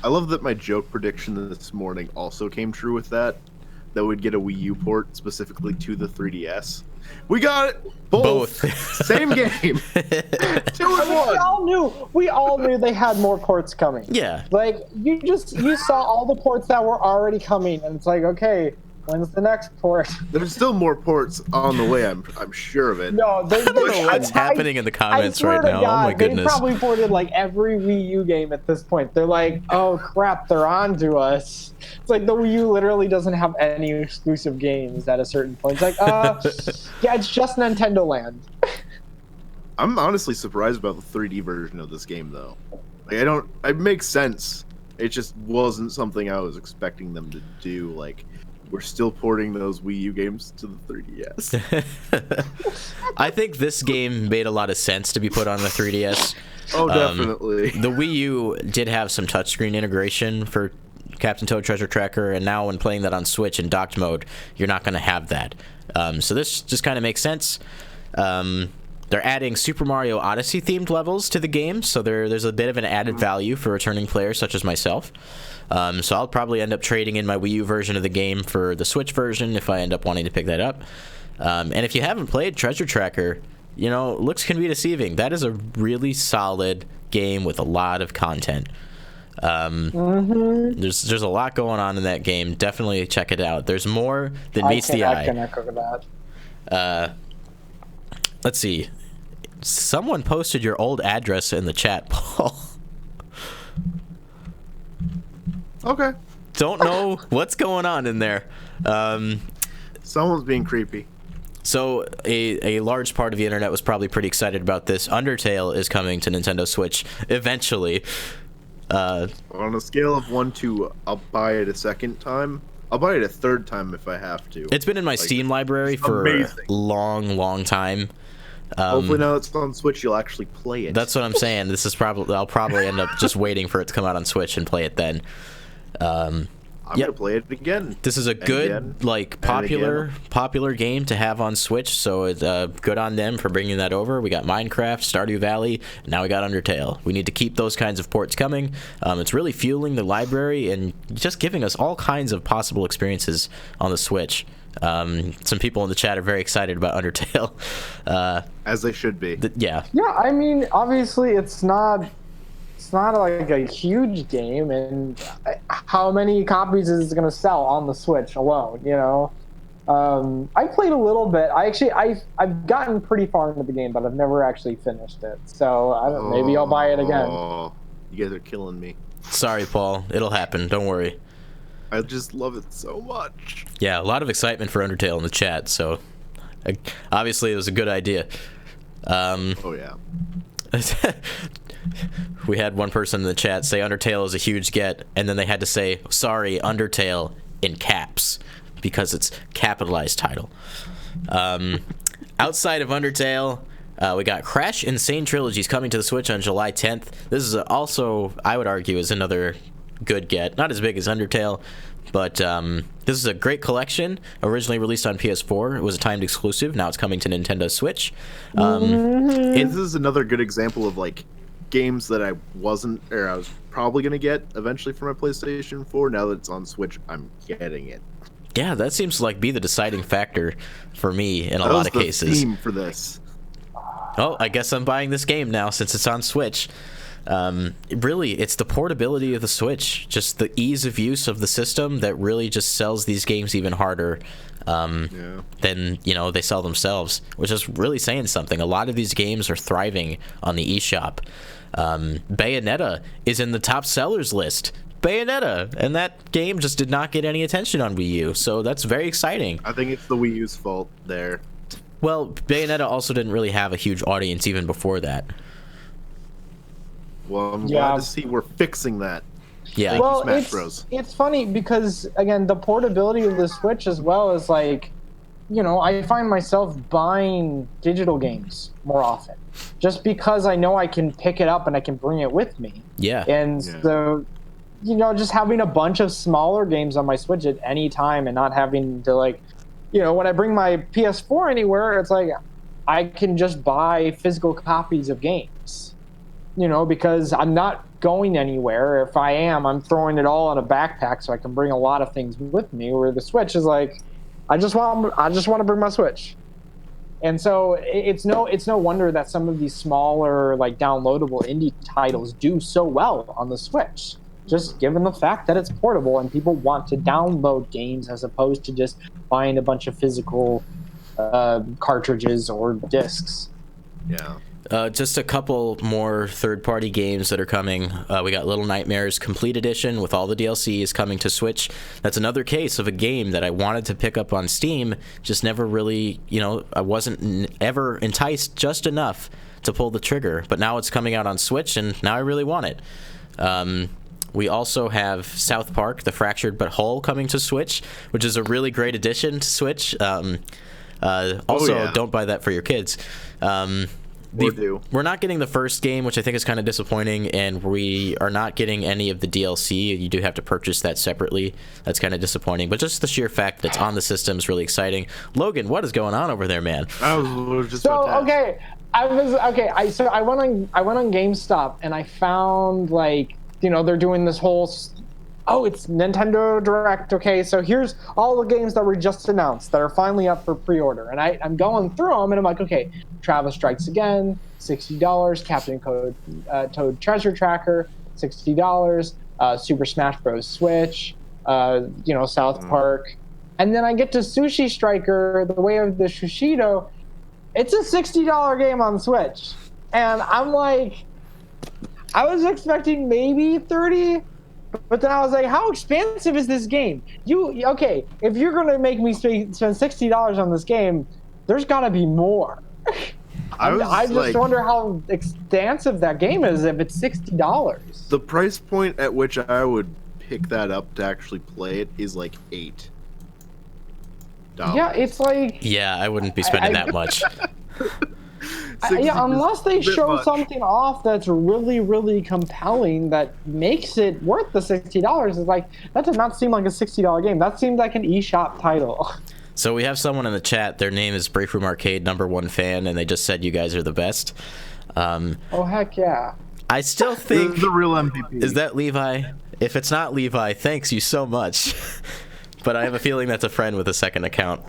I love that my joke prediction this morning also came true with that we'd get a Wii U port specifically to the 3DS. We got it! Both. Same game. 2 in 1. We all knew they had more ports coming. Yeah. Like, you saw all the ports that were already coming, and it's like, okay, when's the next port? There's still more ports on the way, I'm sure of it. No, what's happening in the comments right now. God, oh my goodness. They probably ported like every Wii U game at this point. They're like, oh crap, they're on to us. It's like the Wii U literally doesn't have any exclusive games at a certain point. It's like, yeah, it's just Nintendo Land. I'm honestly surprised about the 3D version of this game, though. Like, it makes sense. It just wasn't something I was expecting them to do. Like, we're still porting those Wii U games to the 3DS. I think this game made a lot of sense to be put on the 3DS. Oh, definitely. The Wii U did have some touchscreen integration for Captain Toad Treasure Tracker, and now when playing that on Switch in docked mode, you're not going to have that. So this just kind of makes sense. They're adding Super Mario Odyssey themed levels to the game, so there's a bit of an added value for returning players such as myself. So I'll probably end up trading in my Wii U version of the game for the Switch version if I end up wanting to pick that up. And if you haven't played Treasure Tracker, you know, looks can be deceiving. That is a really solid game with a lot of content. There's a lot going on in that game. Definitely check it out. There's more than meets the eye. I can echo that. Let's see. Someone posted your old address in the chat, Paul. Okay. Don't know what's going on in there. Someone's being creepy. So a large part of the internet was probably pretty excited about this. Undertale is coming to Nintendo Switch eventually. On a scale of 1 to I'll buy it a second time, I'll buy it a third time if I have to. It's been in my Steam library for a long time. Hopefully now it's on Switch, you'll actually play it. That's what I'm saying. This is probably I'll probably end up just waiting for it to come out on Switch and play it then. I'm gonna play it again. This is a good, popular game to have on Switch, so it's good on them for bringing that over. We got Minecraft, Stardew Valley, and now we got Undertale. We need to keep those kinds of ports coming. It's really fueling the library and just giving us all kinds of possible experiences on the Switch. Some people in the chat are very excited about Undertale. As they should be. Yeah. Yeah, I mean, obviously it's not like a huge game, and how many copies is it going to sell on the Switch alone, you know? I played a little bit. I've gotten pretty far into the game, but I've never actually finished it. So I don't, maybe I'll buy it again. Oh, you guys are killing me. Sorry, Paul. It'll happen. Don't worry. I just love it so much. Yeah, a lot of excitement for Undertale in the chat, so obviously it was a good idea. Oh, yeah. We had one person in the chat say Undertale is a huge get, and then they had to say, sorry, Undertale in caps, because it's capitalized title. Outside of Undertale, we got Crash Insane Trilogies coming to the Switch on July 10th. This is also, I would argue, is another good get. Not as big as Undertale, but this is a great collection. Originally released on PS4. It was a timed exclusive. Now it's coming to Nintendo Switch. This is another good example of, like, games that I was probably going to get eventually for my PlayStation 4. Now that it's on Switch, I'm getting it. Yeah, that seems to be the deciding factor for me in a lot of cases. That was the theme for this. Oh, I guess I'm buying this game now since it's on Switch. Really, it's the portability of the Switch, just the ease of use of the system that really just sells these games even harder than, they sell themselves, which is really saying something. A lot of these games are thriving on the eShop. Bayonetta is in the top sellers list. Bayonetta, and that game just did not get any attention on Wii U, so that's very exciting. I think it's the Wii U's fault there. Well, Bayonetta also didn't really have a huge audience even before that. Well, I'm glad to see we're fixing that. Yeah. Thank you, Smash Bros. It's funny because, again, the portability of the Switch as well is like, I find myself buying digital games more often just because I know I can pick it up and I can bring it with me. Yeah. And so, just having a bunch of smaller games on my Switch at any time and not having to, when I bring my PS4 anywhere, it's like I can just buy physical copies of games, because I'm not going anywhere. If I am, I'm throwing it all in a backpack so I can bring a lot of things with me, where the Switch is like, I just want to bring my Switch. And so it's no wonder that some of these smaller, downloadable indie titles do so well on the Switch, just given the fact that it's portable and people want to download games as opposed to just buying a bunch of physical cartridges or discs. Yeah. Just a couple more third-party games that are coming. We got Little Nightmares Complete Edition with all the DLCs coming to Switch. That's another case of a game that I wanted to pick up on Steam, just never really, I wasn't ever enticed just enough to pull the trigger. But now it's coming out on Switch, and now I really want it. We also have South Park, The Fractured But Whole coming to Switch, which is a really great addition to Switch. Don't buy that for your kids. We're not getting the first game, which I think is kind of disappointing, and we are not getting any of the DLC. You do have to purchase that separately. That's kind of disappointing, but just the sheer fact that it's on the system is really exciting. Logan, what is going on over there, man? I went on GameStop and I found they're doing this whole it's Nintendo Direct. Okay, so here's all the games that were just announced that are finally up for pre-order, and I'm going through them and I'm like, okay, Travis Strikes Again, $60, Captain Toad Treasure Tracker, $60, Super Smash Bros. Switch, South Park, and then I get to Sushi Striker, The Way of the Shushido. It's a $60 game on Switch, and I'm like, I was expecting maybe 30. But then I was like, how expensive is this game? If you're going to make me spend $60 on this game, there's got to be more. I just wonder how expansive that game is if it's $60. The price point at which I would pick that up to actually play it is like $8. Yeah, it's like... Yeah, I wouldn't be spending that much. Yeah, unless they show something off that's really, really compelling that makes it worth the $60. It's like, that does not seem like a $60 game. That seems like an eShop title. So we have someone in the chat. Their name is Break Room Arcade #1 fan, and they just said you guys are the best. Oh, heck yeah. I still think... the real MVP. Is that Levi? If it's not Levi, thanks you so much. But I have a feeling that's a friend with a second account.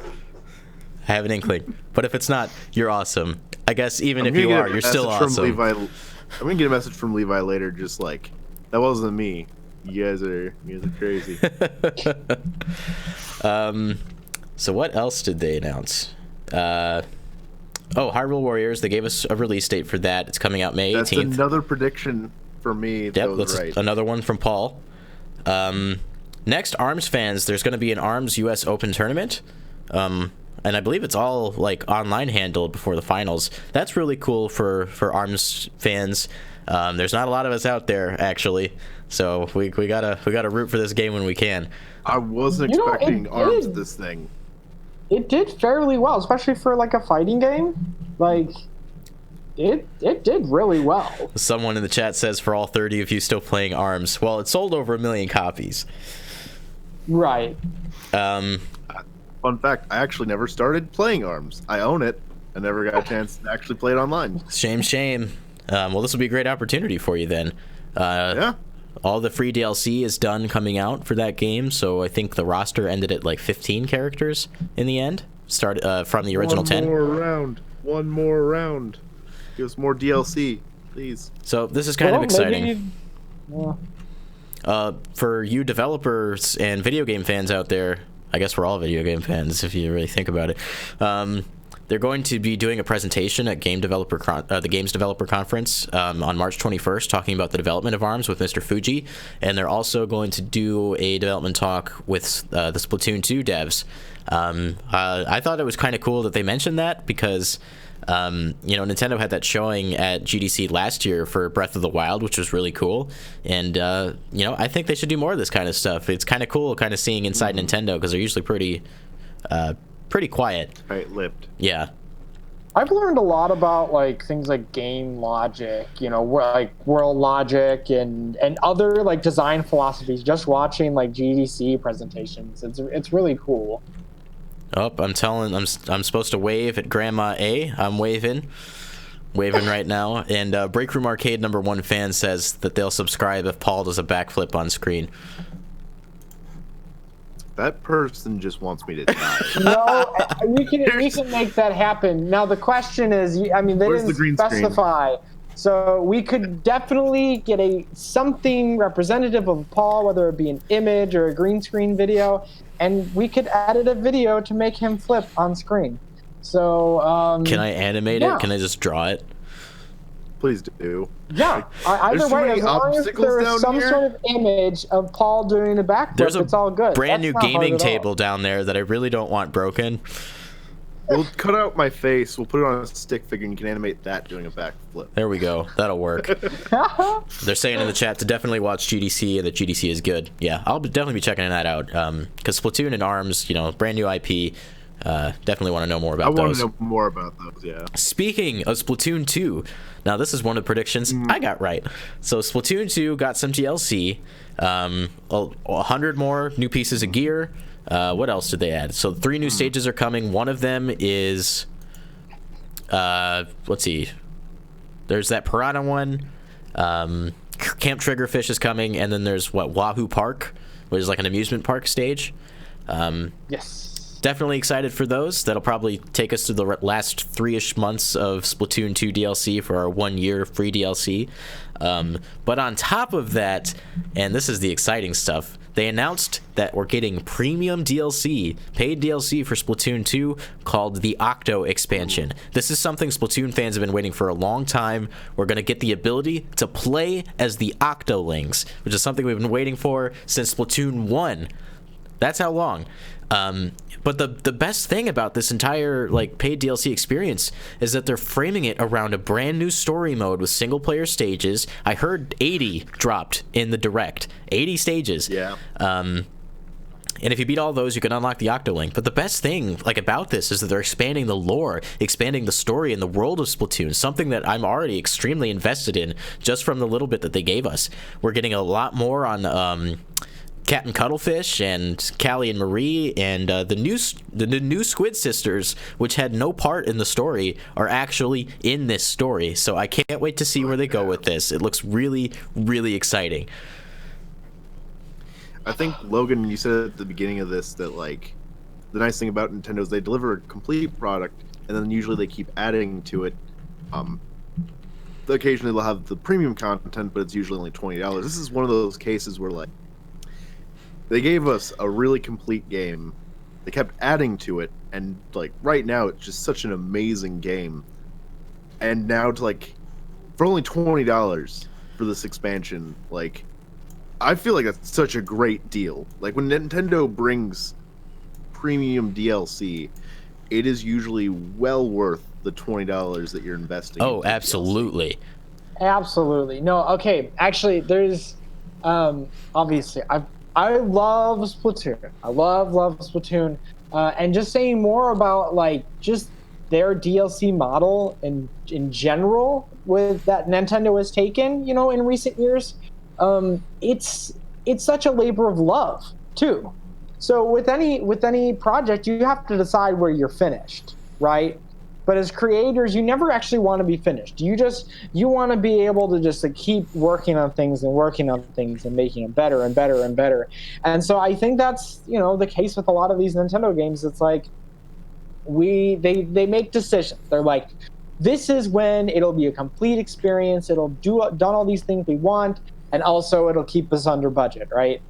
I have an inkling. But if it's not, you're awesome. I guess even if you are, you're still awesome. I'm gonna get a message from Levi later, just like, that wasn't me. You guys are crazy. So what else did they announce? Hyrule Warriors. They gave us a release date for that. It's coming out May 18th. That's another prediction for me. Yep, that's right. Another one from Paul. Next, ARMS fans, there's going to be an ARMS US Open tournament. And I believe it's all like online handled before the finals. That's really cool for ARMS fans. There's not a lot of us out there actually, so we gotta root for this game when we can. I wasn't expecting ARMS this thing. It did fairly well, especially for like a fighting game. Like it did really well. Someone in the chat says, for all 30 of you still playing ARMS, well, it sold over 1 million copies. Right. Fun fact, I actually never started playing ARMS. I own it. I never got a chance to actually play it online. Shame. Well, this will be a great opportunity for you then. Yeah. All the free DLC is done coming out for that game, so I think the roster ended at like 15 characters in the end. Started from the original 10. One more round. Give us more DLC, please. So this is kind of exciting. For you developers and video game fans out there, I guess we're all video game fans if you really think about it. They're going to be doing a presentation at the Games Developer Conference on March 21st, talking about the development of ARMS with Mr. Fuji, and they're also going to do a development talk with the Splatoon 2 devs. I thought it was kind of cool that they mentioned that because Nintendo had that showing at GDC last year for Breath of the Wild, which was really cool, and I think they should do more of this kind of stuff. It's kind of cool, kind of seeing inside Nintendo because they're usually pretty quiet. Tight-lipped. Yeah. I've learned a lot about like things like game logic, like world logic and other like design philosophies. Just watching like GDC presentations, it's really cool. Oh, I'm supposed to wave at Grandma A. I'm waving right now. And Break Room Arcade #1 fan says that they'll subscribe if Paul does a backflip on screen. That person just wants me to die. No, we can make that happen. Now the question is, they didn't specify, so we could definitely get something representative of Paul, whether it be an image or a green screen video, and we could edit a video to make him flip on screen. So can I animate it? Can I just draw it? Please do. Yeah. Either way, as long as there's some sort of image of Paul doing a backflip, it's all good. Brand new gaming table down there that I really don't want broken. We'll cut out my face. We'll put it on a stick figure, and you can animate that doing a backflip. There we go. That'll work. They're saying in the chat to definitely watch GDC, and that GDC is good. Yeah, I'll definitely be checking that out. Because Splatoon and ARMS, brand new IP. Definitely want to know more about those. I want to know more about those, yeah. Speaking of Splatoon 2, now this is one of the predictions I got right. So Splatoon 2 got some DLC, 100 more new pieces of gear. What else did they add? So 3 new stages are coming. One of them is, let's see. There's that Piranha one. Camp Triggerfish is coming, and then there's Wahoo Park, which is like an amusement park stage. Yes. Definitely excited for those. That'll probably take us to the last 3-ish months of Splatoon 2 DLC for our 1-year free DLC. But on top of that, and this is the exciting stuff, they announced that we're getting premium DLC, paid DLC for Splatoon 2 called the Octo expansion. This is something Splatoon fans have been waiting for a long time. We're going to get the ability to play as the Octolings, which is something we've been waiting for since Splatoon 1. That's how long. But the best thing about this entire like paid DLC experience is that they're framing it around a brand new story mode with single player stages. I heard 80 dropped in the direct. 80 stages. Yeah. And if you beat all those, you can unlock the Octo Link. But the best thing like about this is that they're expanding the lore, expanding the story and the world of Splatoon, something that I'm already extremely invested in just from the little bit that they gave us. We're getting a lot more on Captain Cuttlefish and Callie and Marie, and the new Squid Sisters, which had no part in the story, are actually in this story. So I can't wait to see where they go with this. It looks really, really exciting. I think, Logan, you said at the beginning of this that, like, the nice thing about Nintendo is they deliver a complete product, and then usually they keep adding to it. Occasionally they'll have the premium content, but it's usually only $20. This is one of those cases where, like, they gave us a really complete game. They kept adding to it, and, like, right now it's just such an amazing game. And now to, like, for only $20 for this expansion, like, I feel like that's such a great deal. Like, when Nintendo brings premium DLC, it is usually well worth the $20 that you're investing. Oh, absolutely. Absolutely. No, okay. Actually, there's obviously I love Splatoon. I love Splatoon. And just saying more about like just their DLC model and in general with that Nintendo has taken, you know, in recent years. It's such a labor of love too. So with any project, you have to decide where you're finished, right? But as creators, you never actually want to be finished. You want to be able to just like, keep working on things and making them better and better and better. And so I think that's, you know, the case with a lot of these Nintendo games. It's like they make decisions. They're like, this is when it'll be a complete experience. It'll done all these things we want. And also, it'll keep us under budget, right?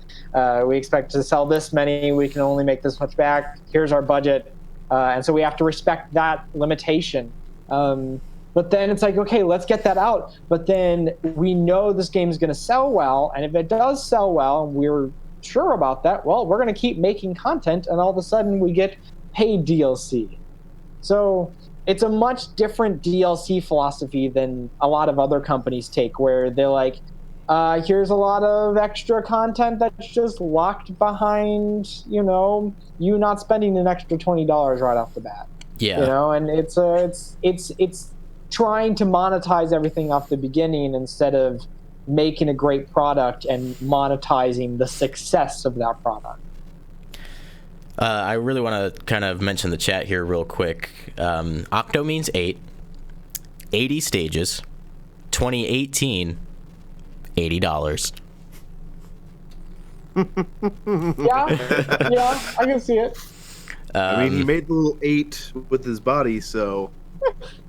We expect to sell this many. We can only make this much back. Here's our budget. And so we have to respect that limitation. But then it's like, okay, let's get that out. But then we know this game is going to sell well. And if it does sell well, and we're sure about that, well, we're going to keep making content. And all of a sudden, we get paid DLC. So it's a much different DLC philosophy than a lot of other companies take, where they're like, here's a lot of extra content that's just locked behind, you know, you not spending an extra $20 right off the bat. Yeah. You know, and it's trying to monetize everything off the beginning instead of making a great product and monetizing the success of that product. I really want to kind of mention the chat here real quick. Octo means 8, 80 stages, 2018, $80. yeah, I can see it. I mean, he made the little 8 with his body, so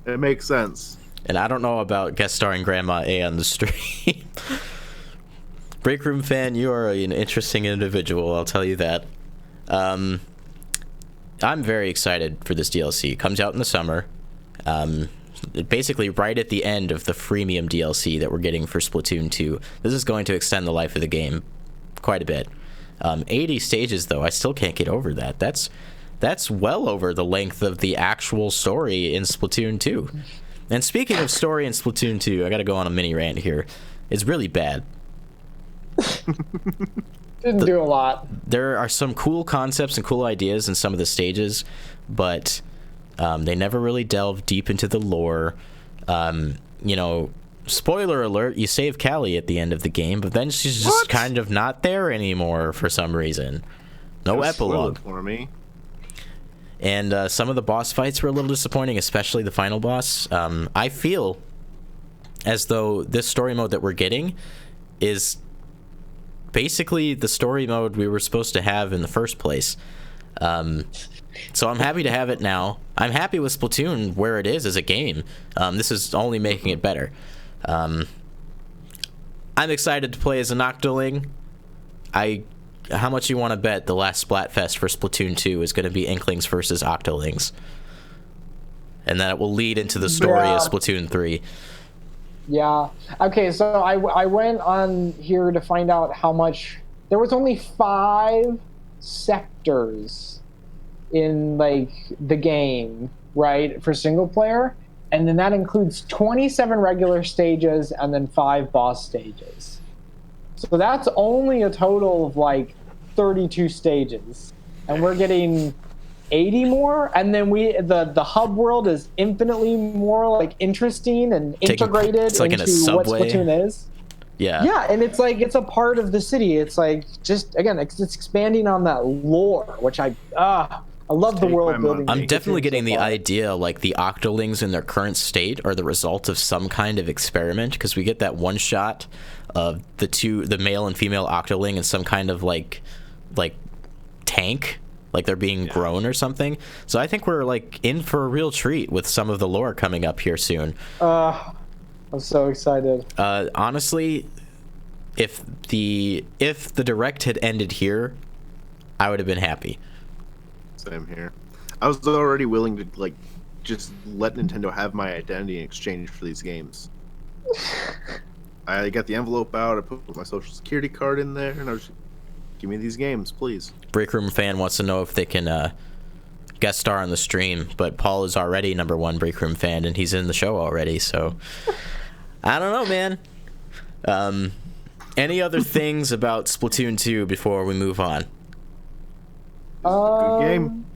it makes sense. And I don't know about guest starring Grandma A on the stream. Break Room fan, you are an interesting individual, I'll tell you that. I'm very excited for this DLC. It comes out in the summer. Basically right at the end of the freemium DLC that we're getting for Splatoon 2. This is going to extend the life of the game quite a bit. 80 stages, though, I still can't get over that. That's well over the length of the actual story in Splatoon 2. And speaking of story in Splatoon 2, I gotta go on a mini rant here. It's really bad. Didn't do a lot. There are some cool concepts and cool ideas in some of the stages, but they never really delve deep into the lore. You know, spoiler alert, you save Callie at the end of the game, but then she's just kind of not there anymore for some reason. No epilogue for me. And some of the boss fights were a little disappointing, especially the final boss. I feel as though this story mode that we're getting is basically the story mode we were supposed to have in the first place. So I'm happy to have it now. I'm happy with Splatoon where it is as a game. This is only making it better. I'm excited to play as an Octoling. How much you want to bet the last Splatfest for Splatoon 2 is going to be Inklings versus Octolings? And that it will lead into the story of Splatoon 3. Yeah. Okay, so I went on here to find out how much... There was only 5 sectors in like the game, right, for single player, and then that includes 27 regular stages and then 5 boss stages. So that's only a total of like 32 stages, and we're getting 80 more, and then the hub world is infinitely more like interesting and integrated it's like into in a subway. what Splatoon is. Yeah, and it's like it's a part of the city. It's like just again, it's expanding on that lore, which I love the world building. I'm definitely getting the idea like the Octolings in their current state are the result of some kind of experiment, because we get that one shot of the male and female Octoling in some kind of like tank, like they're being grown or something. So I think we're like in for a real treat with some of the lore coming up here soon. I'm so excited. Honestly, if the direct had ended here, I would have been happy. Same here. I was already willing to like just let Nintendo have my identity in exchange for these games. I got the envelope out, I put my social security card in there, and I was give me these games, please. Breakroom fan wants to know if they can guest star on the stream, but Paul is already #1 Breakroom fan, and he's in the show already, so I don't know, man. Any other things about Splatoon 2 before we move on? Good game.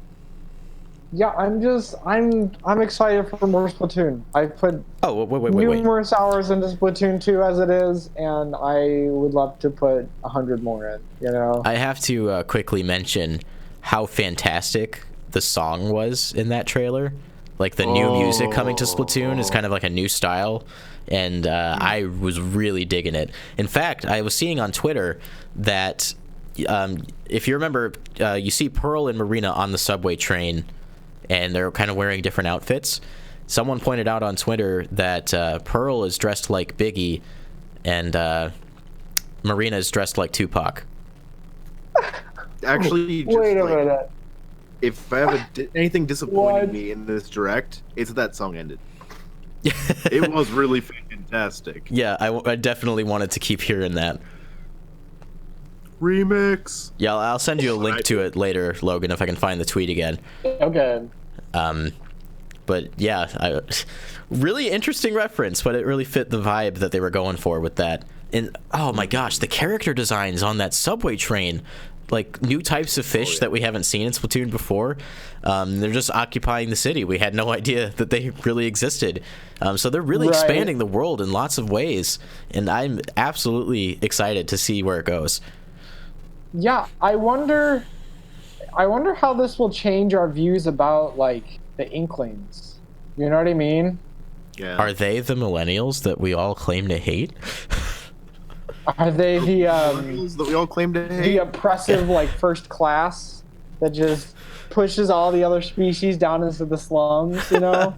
Yeah, I'm excited for more Splatoon. I've put wait. numerous hours into Splatoon 2 as it is, and I would love to put 100 more in, you know? I have to quickly mention how fantastic the song was in that trailer. Like the new music coming to Splatoon is kind of like a new style, and I was really digging it. In fact, I was seeing on Twitter that if you remember, you see Pearl and Marina on the subway train, and they're kind of wearing different outfits. Someone pointed out on Twitter that Pearl is dressed like Biggie, and Marina is dressed like Tupac. Actually, just wait a minute. If I have anything disappointing me in this direct, it's that song ended. It was really fantastic. Yeah, I definitely wanted to keep hearing that. Remix. Yeah, I'll send you a link to it later, Logan, if I can find the tweet again. Okay. But yeah, really interesting reference, but it really fit the vibe that they were going for with that. And oh my gosh, the character designs on that subway train, like new types of fish that we haven't seen in Splatoon before. They're just occupying the city. We had no idea that they really existed. So they're really expanding the world in lots of ways, and I'm absolutely excited to see where it goes. Yeah, I wonder how this will change our views about like the Inklings. You know what I mean? Yeah. Are they the millennials that we all claim to hate? Are they the that we all claim to hate? The oppressive like first class that just pushes all the other species down into the slums, you know?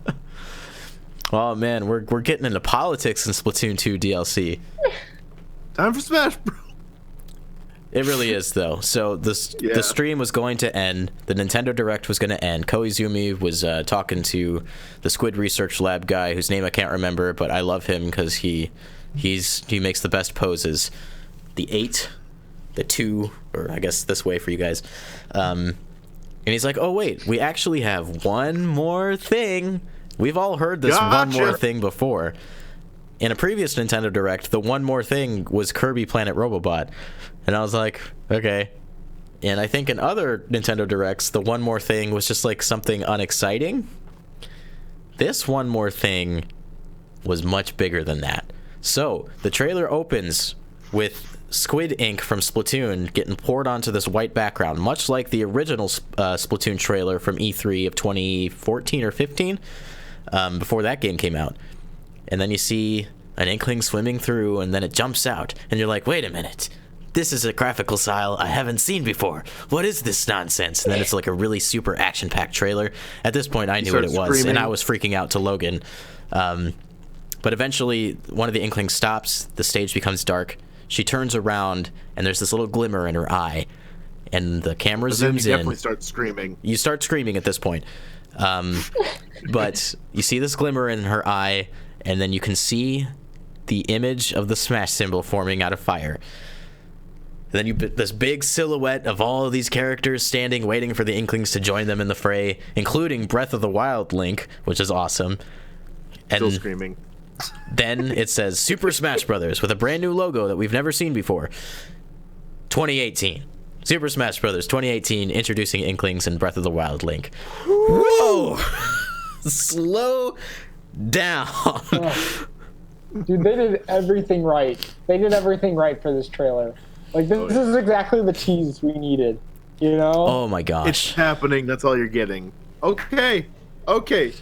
Oh man, we're getting into politics in Splatoon 2 DLC. Time for Smash Bros. It really is, though. So the stream was going to end. The Nintendo Direct was going to end. Koizumi was talking to the Squid Research Lab guy, whose name I can't remember, but I love him because he makes the best poses. The 8, the 2, or I guess this way for you guys. And he's like, oh, wait, we actually have one more thing. We've all heard this one more thing before. In a previous Nintendo Direct, the one more thing was Kirby Planet Robobot. And I was like, okay. And I think in other Nintendo Directs, the one more thing was just like something unexciting. This one more thing was much bigger than that. So the trailer opens with squid ink from Splatoon getting poured onto this white background, much like the original Splatoon trailer from E3 of 2014 or 15, before that game came out. And then you see an inkling swimming through, and then it jumps out, and you're like, wait a minute. This is a graphical style I haven't seen before. What is this nonsense? And then it's like a really super action-packed trailer. At this point, I knew what it was, and I was freaking out to Logan. But eventually, one of the inklings stops. The stage becomes dark. She turns around, and there's this little glimmer in her eye. And the camera zooms in. You definitely start screaming. You start screaming at this point. But you see this glimmer in her eye, and then you can see the image of the Smash symbol forming out of fire. And then this big silhouette of all of these characters standing, waiting for the Inklings to join them in the fray, including Breath of the Wild Link, which is awesome. And Still screaming. then it says Super Smash Brothers with a brand new logo that we've never seen before. 2018. Super Smash Brothers 2018 introducing Inklings and Breath of the Wild Link. Whoa! Slow down. Dude, they did everything right. They did everything right for this trailer. Like, this is exactly the tease we needed, you know? Oh my It's gosh. happening. That's all you're getting. Okay,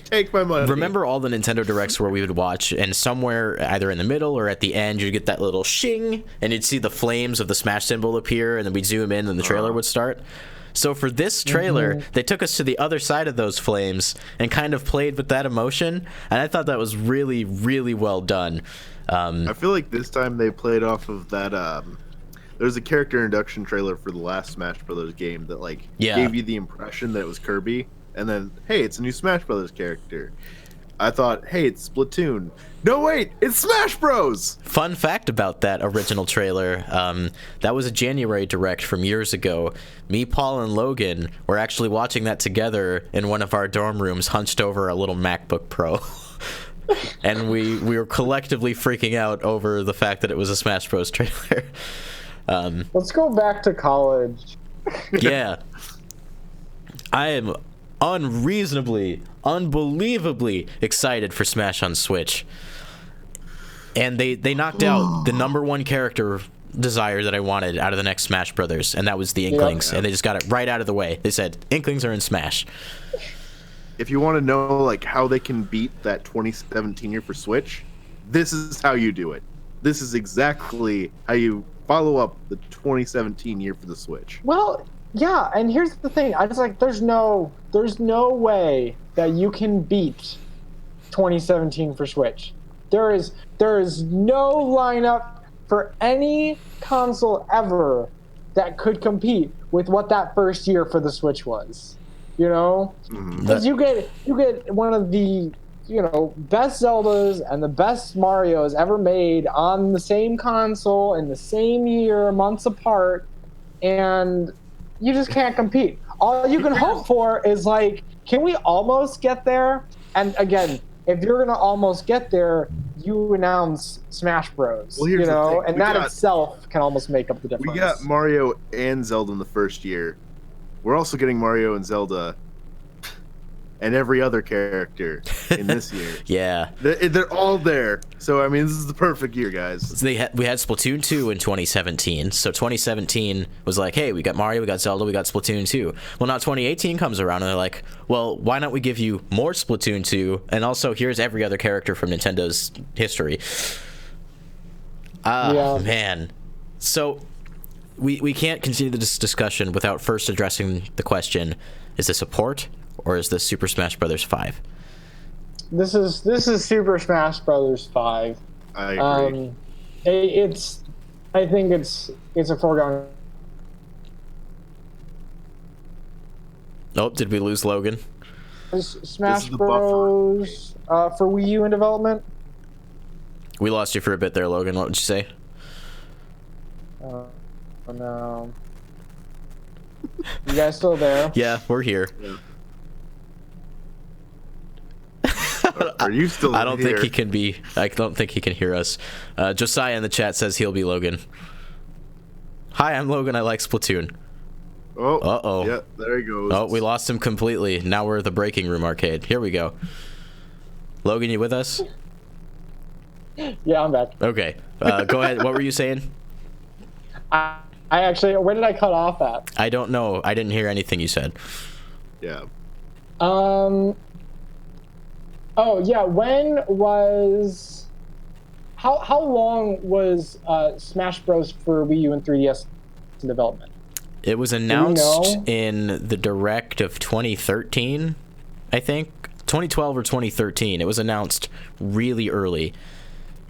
take my money. Remember all the Nintendo Directs where we would watch, and somewhere either in the middle or at the end, you'd get that little shing, and you'd see the flames of the Smash symbol appear, and then we'd zoom in, and the trailer would start. So for this trailer, they took us to the other side of those flames and kind of played with that emotion, and I thought that was really, really well done. I feel like this time they played off of that. There's a character introduction trailer for the last Smash Brothers game that gave you the impression that it was Kirby, and then hey, it's a new Smash Brothers character. I thought, hey, it's Splatoon. No, wait, it's Smash Bros. Fun fact about that original trailer, that was a January Direct from years ago. Me, Paul, and Logan were actually watching that together in one of our dorm rooms, hunched over a little MacBook Pro. And we were collectively freaking out over the fact that it was a Smash Bros. Trailer. Let's go back to college. Yeah. I am unbelievably excited for Smash on Switch. And they knocked out the #1 character desire that I wanted out of the next Smash Brothers, and that was the Inklings. And they just got it right out of the way. They said, Inklings are in Smash. If you want to know how they can beat that 2017 year for Switch, this is how you do it. This is exactly how you follow up the 2017 year for the Switch. Well, yeah, and here's the thing. I was like, there's no way that you can beat 2017 for Switch. There is no lineup for any console ever that could compete with what that first year for the Switch was. You know? Because you get one of the best Zeldas and the best Marios ever made on the same console in the same year, months apart, and you just can't compete. All you can hope for is can we almost get there? And again, if you're gonna almost get there, you announce Smash Bros. Well, here's the thing. And that itself can almost make up the difference. We got Mario and Zelda in the first year. We're also getting Mario and Zelda and every other character in this year. Yeah. They're all there. So, I mean, this is the perfect year, guys. We had Splatoon 2 in 2017. So 2017 was like, hey, we got Mario, we got Zelda, we got Splatoon 2. Well, now 2018 comes around and they're like, well, why not we give you more Splatoon 2? And also, here's every other character from Nintendo's history. Man. So we can't continue this discussion without first addressing the question, is this a port or is this Super Smash Bros. 5? This is Super Smash Bros. 5. I agree. I think it's a foregone. Oh, did we lose Logan? Is Smash Bros. For Wii U in development? We lost you for a bit there, Logan. What would you say? Oh no. You guys still there? Yeah, we're here. Yeah. Are you still I don't here? think he can be. I don't think he can hear us. Josiah in the chat says he'll be Logan. Hi, I'm Logan. I like Splatoon. Oh. Uh-oh. Yeah, there he goes. Oh, we lost him completely. Now we're at the breaking room arcade. Here we go. Logan, you with us? Yeah, I'm back. Okay. Go ahead. What were you saying? I actually, where did I cut off at? I don't know. I didn't hear anything you said. Yeah. Oh yeah. When was? How long was Smash Bros. For Wii U and 3DS in development? It was announced in the Direct of 2013, I think. 2012 or 2013. It was announced really early.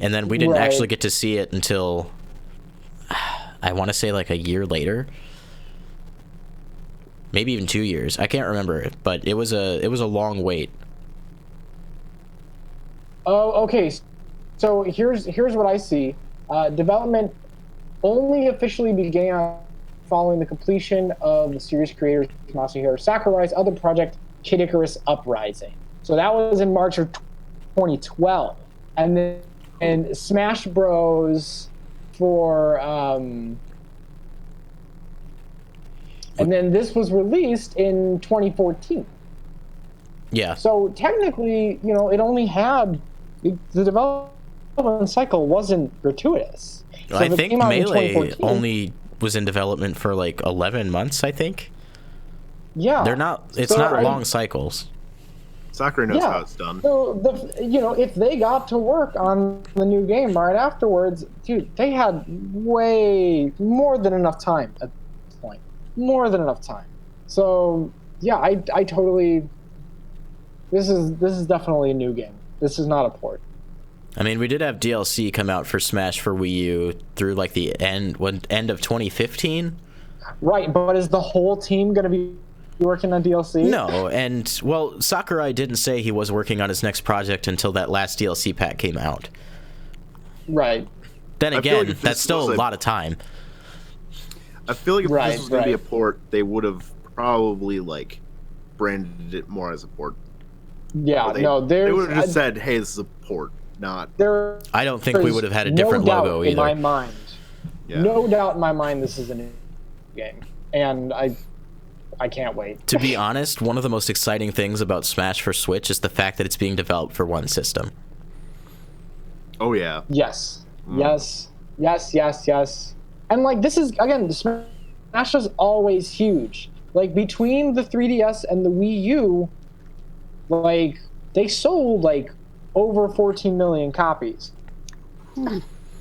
And then we didn't actually get to see it until, I want to say a year later. Maybe even 2 years. I can't remember, but it was a long wait. Oh, okay. So here's what I see. Development only officially began following the completion of the series creators Masahiro Sakurai's other project, Kid Icarus Uprising. So that was in March of 2012. And then Smash Bros. For and then this was released in 2014. Yeah. So technically, it only had the development cycle wasn't gratuitous. So I think Melee only was in development for like 11 months, I think. Yeah. It's not long cycles. Sakurai knows how it's done. So if they got to work on the new game right afterwards, dude, they had way more than enough time at this point. More than enough time. So yeah, I totally. This is definitely a new game. This is not a port. I mean, we did have DLC come out for Smash for Wii U through like the end of 2015. Right, but is the whole team going to be working on DLC? No, and well, Sakurai didn't say he was working on his next project until that last DLC pack came out. Right. Then again, that's still a lot of time. I feel like if this was going to be a port, they would have probably like branded it more as a port. Yeah, they would have just said, "Hey, this is a port." Not. I don't think we would have had a different logo either. In my mind, no doubt in my mind, this is a new game, and I can't wait. To be honest, one of the most exciting things about Smash for Switch is the fact that it's being developed for one system. Oh yeah. Yes. Yes. And like this is again, Smash is always huge. Like between the 3DS and the Wii U, like they sold like over 14 million copies.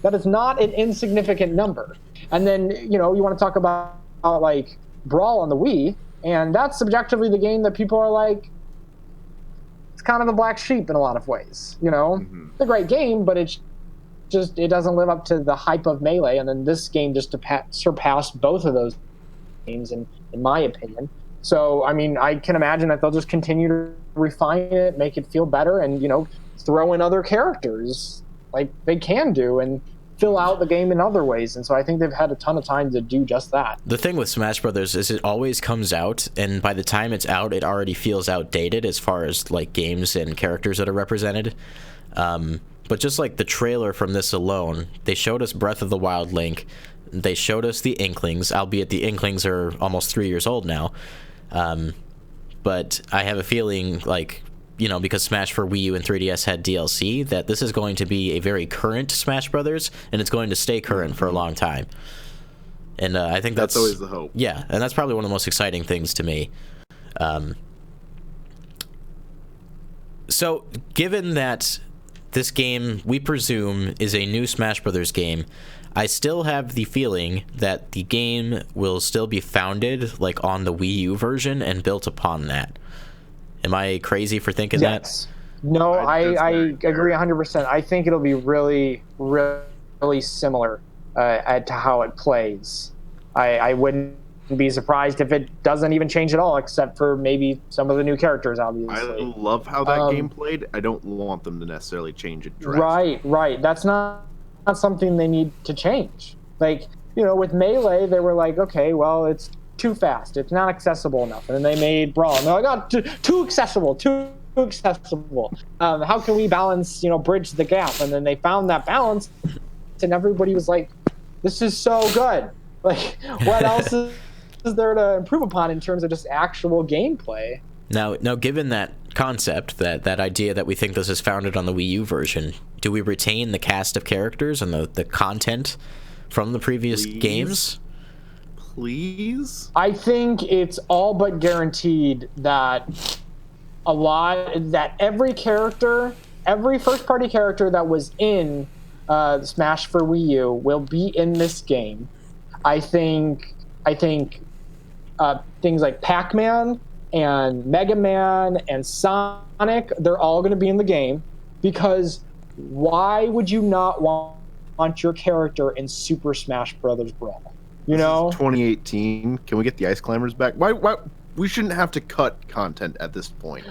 That is not an insignificant number. And then, you want to talk about like Brawl on the Wii, and that's subjectively the game that people are like, it's kind of a black sheep in a lot of ways, It's a great game, but it doesn't live up to the hype of Melee, and then this game just surpassed both of those games in my opinion. So, I mean, I can imagine that they'll just continue to refine it, make it feel better, and, throw in other characters like they can do and fill out the game in other ways. And so I think they've had a ton of time to do just that. The thing with Smash Brothers is it always comes out, and by the time it's out, it already feels outdated as far as like games and characters that are represented. But just like the trailer from this alone, they showed us Breath of the Wild Link. They showed us the Inklings, albeit the Inklings are almost 3 years old now. But I have a feeling like, because Smash for Wii U and 3DS had DLC, that this is going to be a very current Smash Brothers, and it's going to stay current for a long time. And I think that's always the hope. Yeah, and that's probably one of the most exciting things to me. So, given that this game, we presume, is a new Smash Brothers game, I still have the feeling that the game will still be founded like on the Wii U version and built upon that. Am I crazy for thinking that? No, I agree 100%. I think it'll be really, really similar to how it plays. I wouldn't be surprised if it doesn't even change at all, except for maybe some of the new characters, obviously. I love how that game played. I don't want them to necessarily change it drastically. Right. That's not something they need to change. Like, with Melee, they were like, okay, well, it's too fast. It's not accessible enough. And then they made Brawl. And they're like, oh, too accessible. How can we balance, bridge the gap? And then they found that balance, and everybody was like, this is so good. Like, what else is there to improve upon in terms of just actual gameplay? Now, given that concept, that idea that we think this is founded on the Wii U version, do we retain the cast of characters and the content from the previous games? Please? I think it's all but guaranteed that every character, every first-party character that was in Smash for Wii U will be in this game. I think things like Pac-Man and Mega Man and Sonic, they're all going to be in the game, because why would you not want your character in Super Smash Brothers Brawl? 2018. Can we get the Ice Climbers back? Why we shouldn't have to cut content at this point.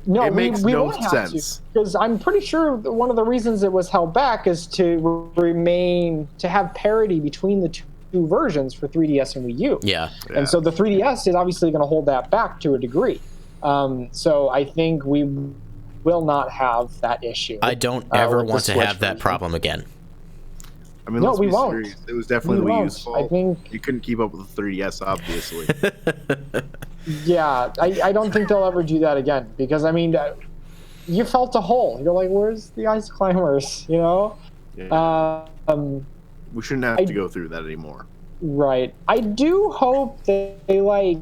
No, It makes we no won't have sense. because I'm pretty sure one of the reasons it was held back is to have parity between the two versions for 3DS and Wii U. Yeah. And so the 3DS is obviously going to hold that back to a degree. So I think we will not have that issue. I don't ever with the want to Switch have that version. problem again. I mean, No, let's we be won't. serious. It was definitely We the Wii won't. U's fault. I think- you couldn't keep up with the 3DS, obviously. Yeah, I don't think they'll ever do that again because I mean, you felt a hole. You're like, where's the ice climbers? You know. Yeah. We shouldn't have I- to go through that anymore. Right. I do hope that they like,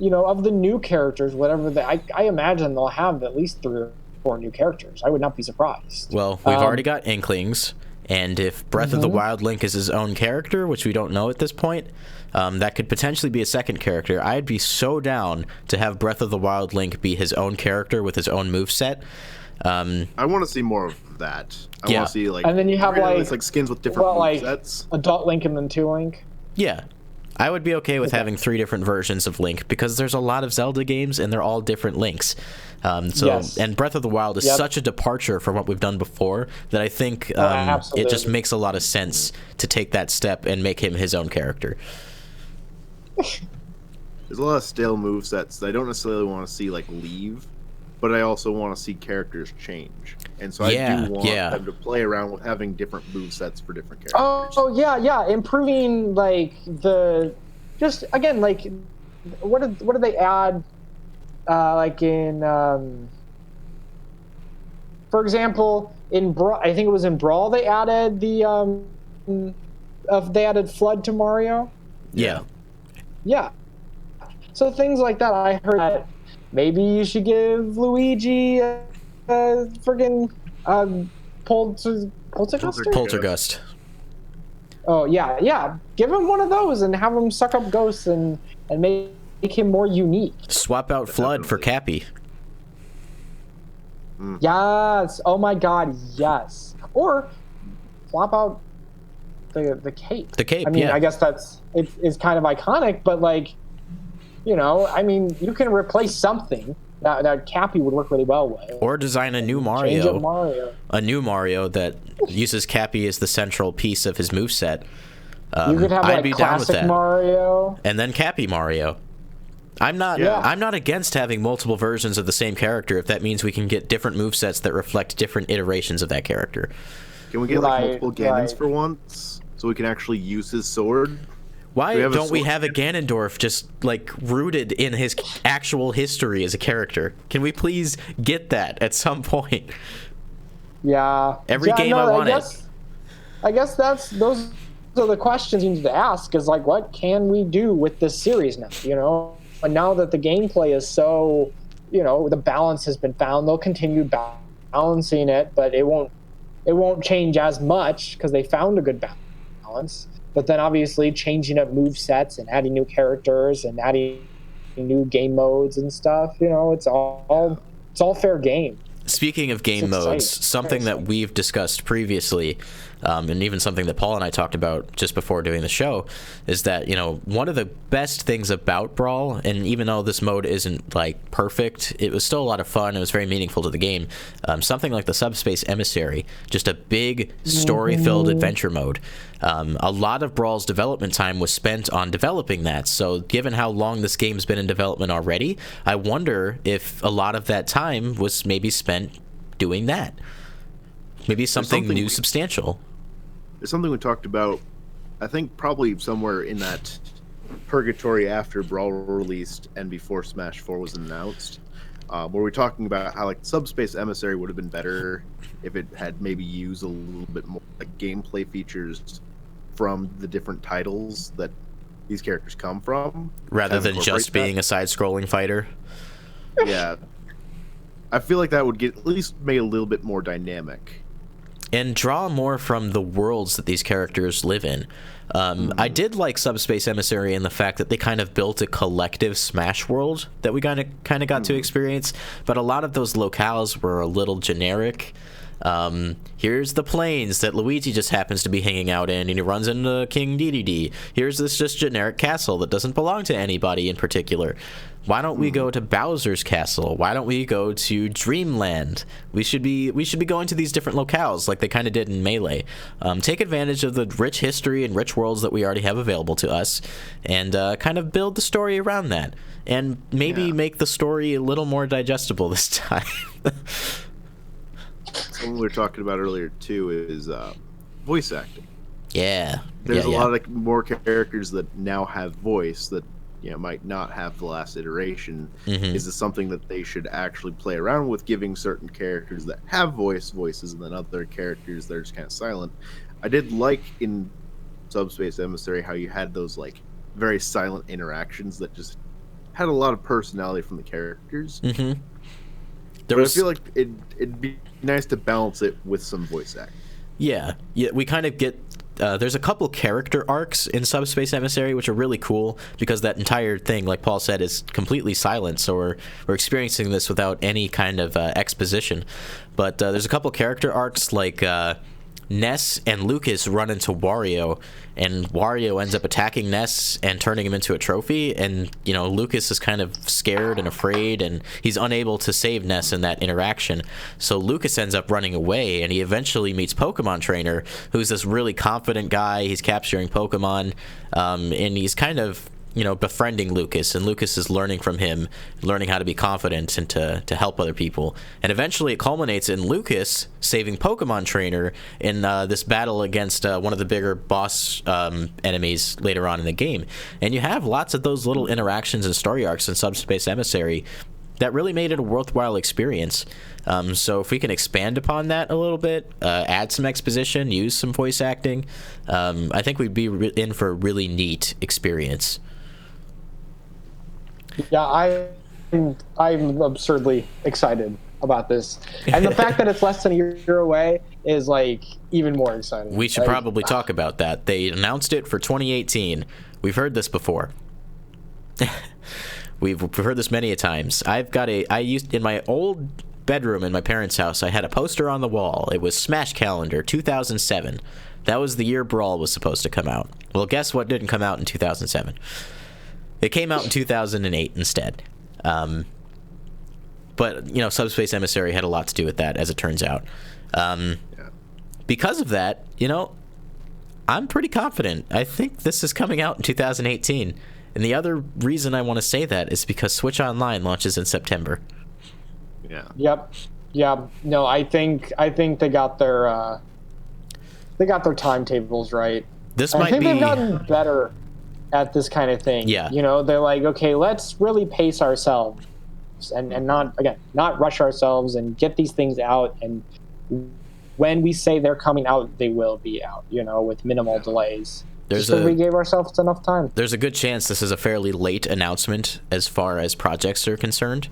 of the new characters, whatever I imagine they'll have at least 3 or 4 new characters. I would not be surprised. Well, we've already got Inklings, and if Breath of the Wild Link is his own character, which we don't know at this point, that could potentially be a second character. I'd be so down to have Breath of the Wild Link be his own character with his own moveset. I want to see more of that. I Yeah. want to see like, And then you have, it's like skins with different movesets. Adult Link and then 2 Link. Yeah. I would be okay with having 3 different versions of Link because there's a lot of Zelda games and they're all different Links. Yes. And Breath of the Wild is such a departure from what we've done before that I think it just absolutely. makes a lot of sense to take that step and make him his own character. There's a lot of stale movesets that I don't necessarily want to see like leave, but I also want to see characters change. And so I do want them to play around with having different movesets for different characters. Oh yeah, improving like just again like what did they add like in for example in Brawl, I think it was in Brawl they added they added Flood to Mario. Yeah. Yeah. So things like that. I heard that maybe you should give Luigi friggin' Poltergust. Oh yeah. Give him one of those and have him suck up ghosts and make him more unique. Swap out Flood for Cappy. Yes. Oh my God. Yes. Or swap out the cape. The cape. I mean, yeah. I guess it's kind of iconic, but like, I mean, you can replace something that Cappy would work really well with. Or design a new Change up Mario. Mario. A new Mario that uses Cappy as the central piece of his moveset. You could have I'd like be down with classic that. Mario. And then Cappy Mario. I'm not against having multiple versions of the same character if that means we can get different movesets that reflect different iterations of that character. Can we get like multiple Ganons for once, so we can actually use his sword? Why don't we have a Ganondorf just like rooted in his actual history as a character? Can we please get that at some point? Yeah. Every game I want it. I guess those are the questions you need to ask. Is like, what can we do with this series now? And now that the gameplay is so, the balance has been found, they'll continue balancing it, but it won't change as much because they found a good balance. But then obviously changing up move sets and adding new characters and adding new game modes and stuff, it's all fair game. Speaking of game modes, something that we've discussed previously, and even something that Paul and I talked about just before doing the show, is that, one of the best things about Brawl, and even though this mode isn't, like, perfect, it was still a lot of fun, it was very meaningful to the game, something like the Subspace Emissary, just a big story-filled adventure mode. A lot of Brawl's development time was spent on developing that, so given how long this game's been in development already, I wonder if a lot of that time was maybe spent doing that. Maybe something new, substantial. There's something we talked about, I think probably somewhere in that purgatory after Brawl released and before Smash 4 was announced, where we're talking about how like Subspace Emissary would have been better if it had maybe used a little bit more like gameplay features from the different titles that these characters come from, rather than just being a side-scrolling fighter. Yeah, I feel like that would get at least made a little bit more dynamic. And draw more from the worlds that these characters live in. I did like Subspace Emissary in the fact that they kind of built a collective Smash world that we kind of got to experience, but a lot of those locales were a little generic. Here's the plains that Luigi just happens to be hanging out in, and he runs into King Dedede. Here's this just generic castle that doesn't belong to anybody in particular. Why don't we go to Bowser's castle? Why don't we go to Dreamland? We should be going to these different locales like they kind of did in Melee. Take advantage of the rich history and rich worlds that we already have available to us, and kind of build the story around that. And maybe make the story a little more digestible this time. Something we were talking about earlier too is voice acting. Yeah, there's a lot of more characters that now have voice that might not have the last iteration. Is this something that they should actually play around with, giving certain characters that have voices and then other characters that are just kind of silent? I did like in Subspace Emissary how you had those like very silent interactions that just had a lot of personality from the characters. I feel like it'd be nice to balance it with some voice acting. Yeah, we kind of get there's a couple character arcs in Subspace Emissary which are really cool, because that entire thing, like Paul said, is completely silent, so we're experiencing this without any kind of exposition. But there's a couple character arcs, like Ness and Lucas run into Wario, and Wario ends up attacking Ness and turning him into a trophy, and Lucas is kind of scared and afraid, and he's unable to save Ness in that interaction. So Lucas ends up running away, and he eventually meets Pokemon Trainer, who's this really confident guy. He's capturing Pokemon, and he's kind of befriending Lucas, and Lucas is learning from him, learning how to be confident and to help other people. And eventually it culminates in Lucas saving Pokemon Trainer in this battle against one of the bigger boss enemies later on in the game. And you have lots of those little interactions and story arcs in Subspace Emissary that really made it a worthwhile experience. So if we can expand upon that a little bit, add some exposition, use some voice acting, I think we'd be in for a really neat experience. Yeah, I'm absurdly excited about this, and the fact that it's less than a year away is like even more exciting. We should probably talk about that. They announced it for 2018. We've heard this before. We've heard this many a times. I used in my old bedroom in my parents' house, I had a poster on the wall. It was Smash Calendar 2007. That was the year Brawl was supposed to come out. Well, guess what didn't come out in 2007? It came out in 2008 instead. But, Subspace Emissary had a lot to do with that, as it turns out. Because of that, I'm pretty confident. I think this is coming out in 2018. And the other reason I want to say that is because Switch Online launches in September. Yeah. Yep. Yeah. No, I think they got their timetables right. I think they've gotten better at this kind of thing. Yeah. They're like, okay, let's really pace ourselves and not rush ourselves and get these things out. And when we say they're coming out, they will be out, with minimal delays. We gave ourselves enough time. There's a good chance this is a fairly late announcement as far as projects are concerned.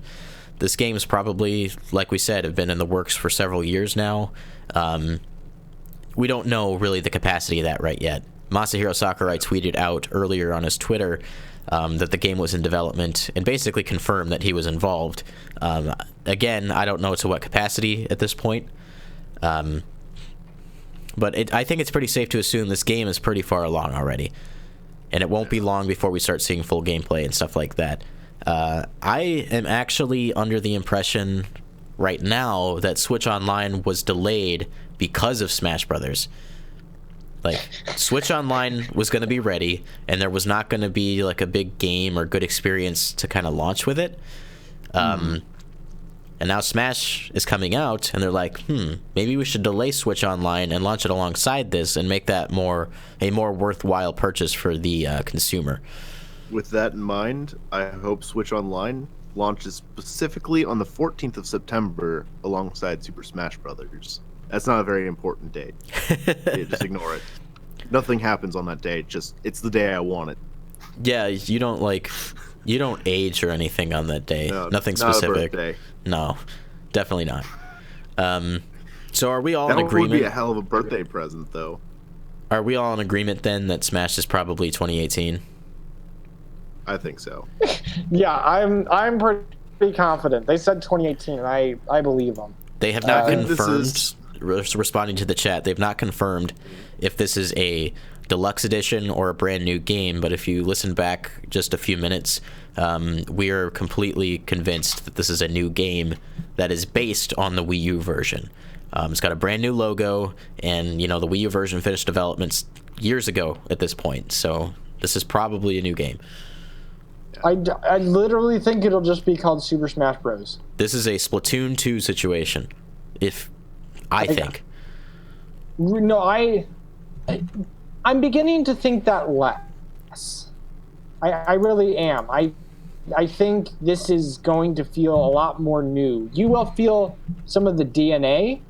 This game is probably, like we said, have been in the works for several years now. We don't know really the capacity of that right yet. Masahiro Sakurai tweeted out earlier on his Twitter that the game was in development and basically confirmed that he was involved. Again, I don't know to what capacity at this point. But I think it's pretty safe to assume this game is pretty far along already. And it won't be long before we start seeing full gameplay and stuff like that. I am actually under the impression right now that Switch Online was delayed because of Smash Brothers. Like, Switch Online was going to be ready, and there was not going to be like a big game or good experience to kind of launch with it. And now Smash is coming out, and they're like, maybe we should delay Switch Online and launch it alongside this and make that a more worthwhile purchase for the consumer. With that in mind, I hope Switch Online launches specifically on the 14th of September alongside Super Smash Brothers. That's not a very important date. Just ignore it. Nothing happens on that day. It's the day I want it. Yeah, you don't age or anything on that day. No, nothing not specific. A birthday. No, definitely not. So are we all in That agreement? would be a hell of a birthday present, though. Are we all in agreement then that Smash is probably 2018? I think so. Yeah, I'm pretty confident. They said 2018, and I believe them. They have not confirmed responding to the chat, they've not confirmed if this is a deluxe edition or a brand new game, but if you listen back just a few minutes, we are completely convinced that this is a new game that is based on the Wii U version. It's got a brand new logo, and the Wii U version finished development years ago at this point, so this is probably a new game. I literally think it'll just be called Super Smash Bros. This is a Splatoon 2 situation, I think. No, I'm beginning to think that less. I really am. I think this is going to feel a lot more new. You will feel some of the DNA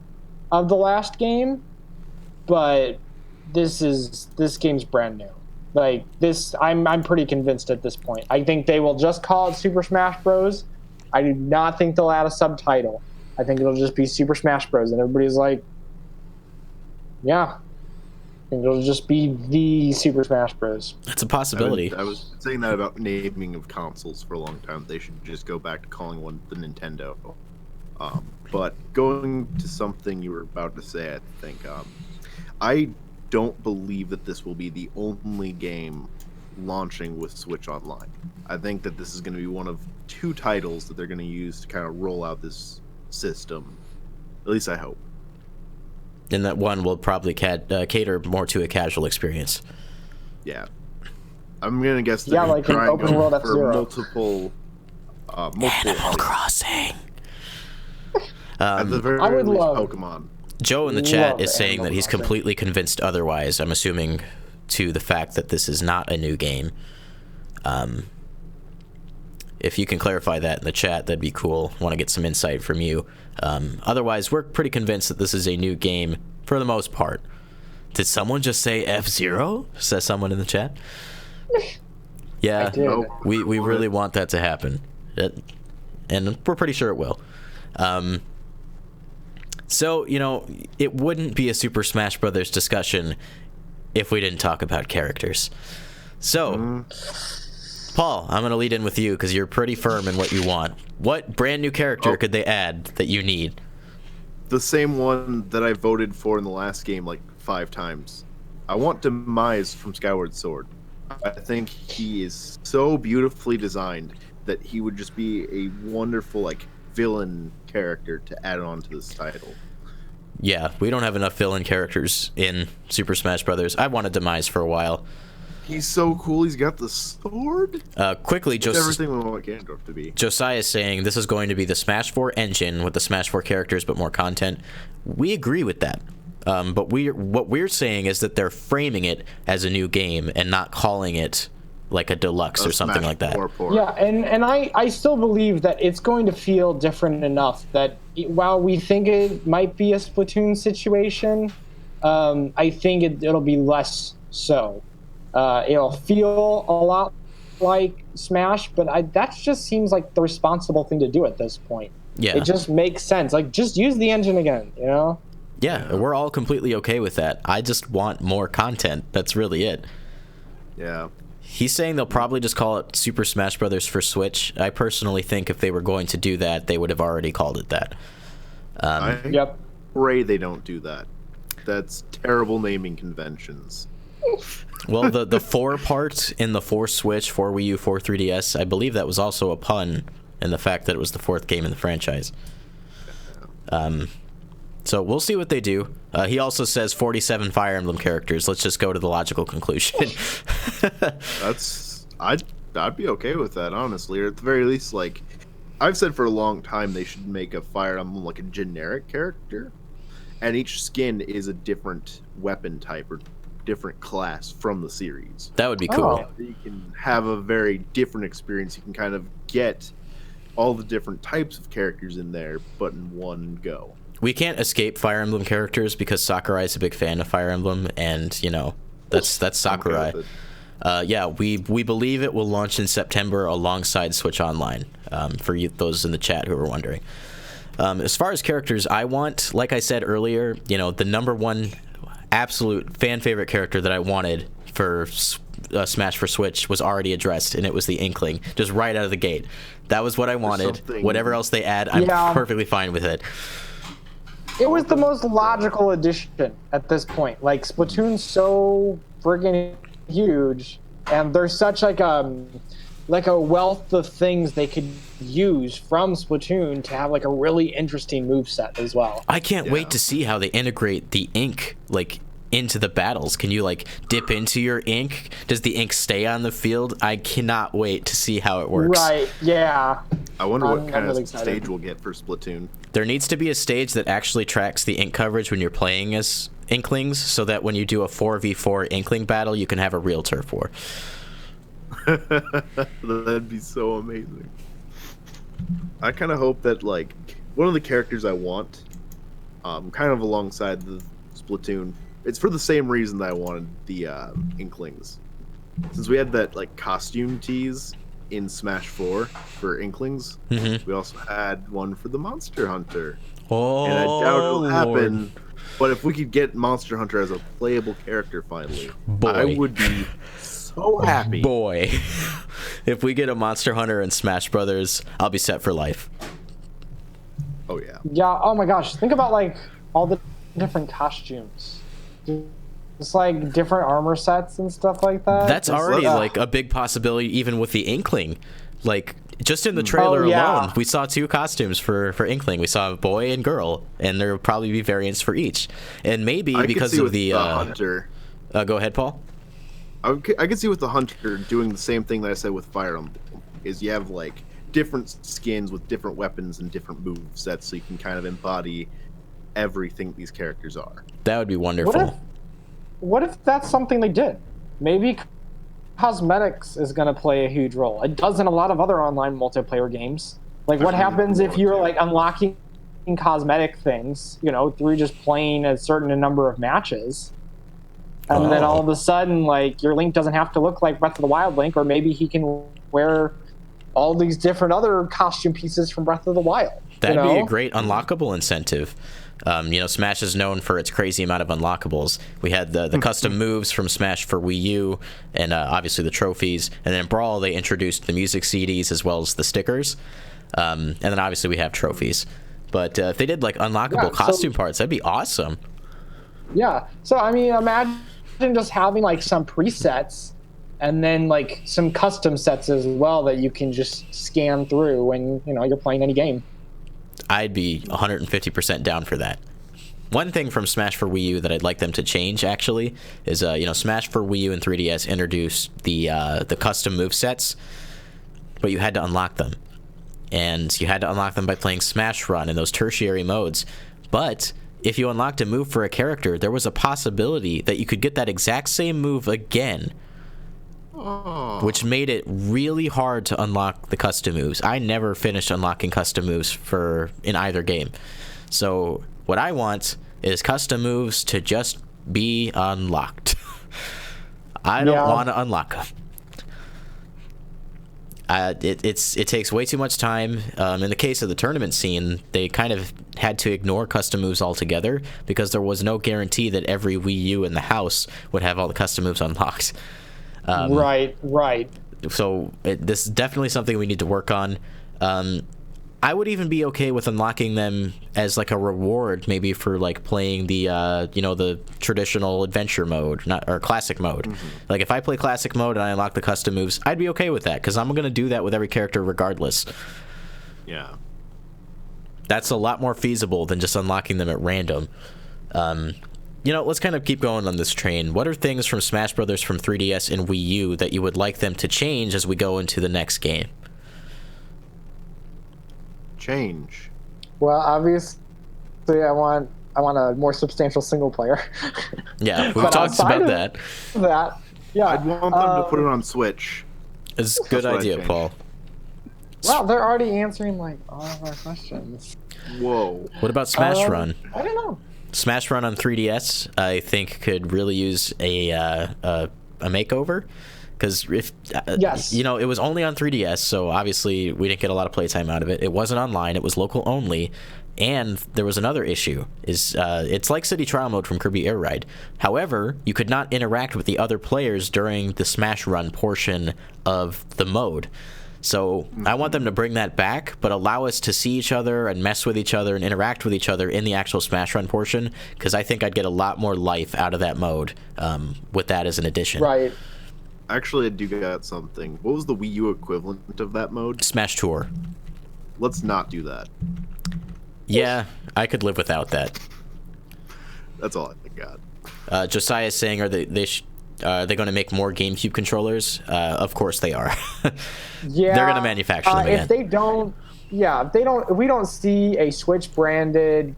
of the last game, but this game's brand new. Like this, I'm pretty convinced at this point. I think they will just call it Super Smash Bros. I do not think they'll add a subtitle. I think it'll just be Super Smash Bros. And everybody's like, yeah. And it'll just be the Super Smash Bros. That's a possibility. I was saying that about naming of consoles for a long time. They should just go back to calling one the Nintendo. But going to something you were about to say, I think, I don't believe that this will be the only game launching with Switch Online. I think that this is going to be one of 2 titles that they're going to use to kind of roll out this system. At least I hope. And that one will probably cater more to a casual experience. Yeah. I'm going to guess they're Yeah, like an trying open world for F-Zero. multiple Animal Crossing. At the very I would least, love- Pokemon. Joe in the chat Love is saying Animal that he's Crossing. completely convinced otherwise. I'm assuming to the fact that this is not a new game. If you can clarify that in the chat, that'd be cool. Want to get some insight from you. Otherwise, we're pretty convinced that this is a new game for the most part. Did someone just say F-Zero? Says someone in the chat. Yeah, I did. we really want that to happen. And we're pretty sure it will. So, it wouldn't be a Super Smash Brothers discussion if we didn't talk about characters. So, Paul, I'm going to lead in with you because you're pretty firm in what you want. What brand new character could they add that you need? The same one that I voted for in the last game like 5 times. I want Demise from Skyward Sword. I think he is so beautifully designed that he would just be a wonderful villain character to add on to this title. Yeah, we don't have enough villain characters in Super Smash Brothers. I wanted Demise for a while. He's so cool. He's got the sword. Quickly, It's everything we want Ganondorf to be. Josiah is saying this is going to be the Smash 4 engine with the Smash 4 characters but more content. We agree with that. But what we're saying is that they're framing it as a new game and not calling it like a deluxe or something Smash like that. 4 port. Yeah, and I still believe that it's going to feel different enough that while we think it might be a Splatoon situation, I think it'll be less so. It'll feel a lot like Smash, but that just seems like the responsible thing to do at this point. Yeah. It just makes sense. Just use the engine again, Yeah, we're all completely okay with that. I just want more content. That's really it. Yeah. He's saying they'll probably just call it Super Smash Brothers for Switch. I personally think if they were going to do that, they would have already called it that. I pray they don't do that. That's terrible naming conventions. Well, the 4 part in the 4 Switch, 4 Wii U, 4 3DS, I believe that was also a pun in the fact that it was the 4th game in the franchise. So we'll see what they do. He also says 47 Fire Emblem characters. Let's just go to the logical conclusion. I'd be okay with that, honestly. Or at the very least, I've said for a long time they should make a Fire Emblem like a generic character, and each skin is a different weapon type or different class from the series. That would be cool. Oh. You can have a very different experience. You can kind of get all the different types of characters in there, but in one go. We can't escape Fire Emblem characters because Sakurai is a big fan of Fire Emblem, and that's Sakurai. Okay with it. Yeah, we believe it will launch in September alongside Switch Online. For you, those in the chat who are wondering. As far as characters, I want, like I said earlier, the number one absolute fan favorite character that I wanted for Smash for Switch was already addressed, and it was the Inkling, just right out of the gate. That was what I wanted. Whatever else they add, I'm perfectly fine with it. It was the most logical addition at this point. Like, Splatoon's so friggin' huge, and there's such like a wealth of things they could use from Splatoon to have like a really interesting moveset as well. I can't wait to see how they integrate the ink like into the battles. Can you like dip into your ink? Does the ink stay on the field? I cannot wait to see how it works. Right, yeah. I wonder what kind really of stage we'll get for Splatoon. There needs to be a stage that actually tracks the ink coverage when you're playing as Inklings, so that when you do a 4v4 Inkling battle, you can have a real turf war. That'd be so amazing. I kind of hope that like one of the characters I want, kind of alongside the Splatoon, it's for the same reason that I wanted the Inklings. Since we had that like costume tease in Smash 4 for Inklings, we also had one for the Monster Hunter. Oh, and I doubt it'll happen. But if we could get Monster Hunter as a playable character finally, I would be so happy. Boy, if we get a Monster Hunter in Smash Brothers, I'll be set for life. Oh yeah. Yeah. Oh my gosh. Think about like all the different costumes. It's like different armor sets and stuff like that. That's already like a big possibility, even with the Inkling. Like just in the trailer alone, we saw 2 costumes for Inkling. We saw a boy and girl, and there will probably be variants for each. And maybe because of the Hunter. Go ahead, Paul. I could see with the Hunter doing the same thing that I said with Fire Emblem, is you have like different skins with different weapons and different move sets, so you can kind of embody everything these characters are. That would be wonderful. What if that's something they did? Maybe cosmetics is going to play a huge role. It does in a lot of other online multiplayer games. Like, what happens if you're like unlocking cosmetic things, you know, through just playing a certain number of matches? And then all of a sudden, like, your Link doesn't have to look like Breath of the Wild Link, or maybe he can wear all these different other costume pieces from Breath of the Wild. That'd be a great unlockable incentive. You know, Smash is known for its crazy amount of unlockables. We had the custom moves from Smash for Wii U, and obviously the trophies. And then in Brawl, they introduced the music CDs as well as the stickers. And then obviously we have trophies. But if they did like unlockable costume parts, that'd be awesome. Yeah. So I mean, imagine just having like some presets and then like some custom sets as well that you can just scan through when, you know, you're playing any game. I'd be 150% down for that. One thing from Smash for Wii U that I'd like them to change, actually, is you know, Smash for Wii U and 3DS introduced the custom move sets, but you had to unlock them, and you had to unlock them by playing Smash Run in those tertiary modes. But if you unlocked a move for a character, there was a possibility that you could get that exact same move again, which made it really hard to unlock the custom moves. I never finished unlocking custom moves in either game. So what I want is custom moves to just be unlocked. I don't want to unlock them. It takes way too much time. In the case of the tournament scene, they kind of had to ignore custom moves altogether because there was no guarantee that every Wii U in the house would have all the custom moves unlocked. Right. So this is definitely something we need to work on. I would even be okay with unlocking them as like a reward, maybe for like playing the you know, the traditional adventure mode, or classic mode. Like if I play classic mode and I unlock the custom moves, I'd be okay with that because I'm gonna do that with every character regardless. Yeah, that's a lot more feasible than just unlocking them at random. You know, let's kind of keep going on this train. What are things from Smash Brothers from 3DS and Wii U that you would like them to change as we go into the next game? Change. Well, obviously, I want a more substantial single player. Yeah, we've talked about that. Yeah, I'd want them to put it on Switch. It's a good idea, Paul. Wow, they're already answering like all of our questions. Whoa. What about Smash Run? I don't know. Smash Run on 3DS, I think, could really use a makeover. Because if you know, it was only on 3DS, so obviously we didn't get a lot of playtime out of it. It wasn't online; it was local only, and there was another issue: it's like City Trial Mode from Kirby Air Ride. However, you could not interact with the other players during the Smash Run portion of the mode. So I want them to bring that back, but allow us to see each other and mess with each other and interact with each other in the actual Smash Run portion, because I think I'd get a lot more life out of that mode with that as an addition. Right. Actually, I do got something. What was the Wii U equivalent of that mode? Smash Tour. Let's not do that. Yeah, I could live without that. That's all I got. Josiah's saying, are they going to make more GameCube controllers? Of course they are. Yeah, they're going to manufacture them again. If they don't, if we don't see a Switch branded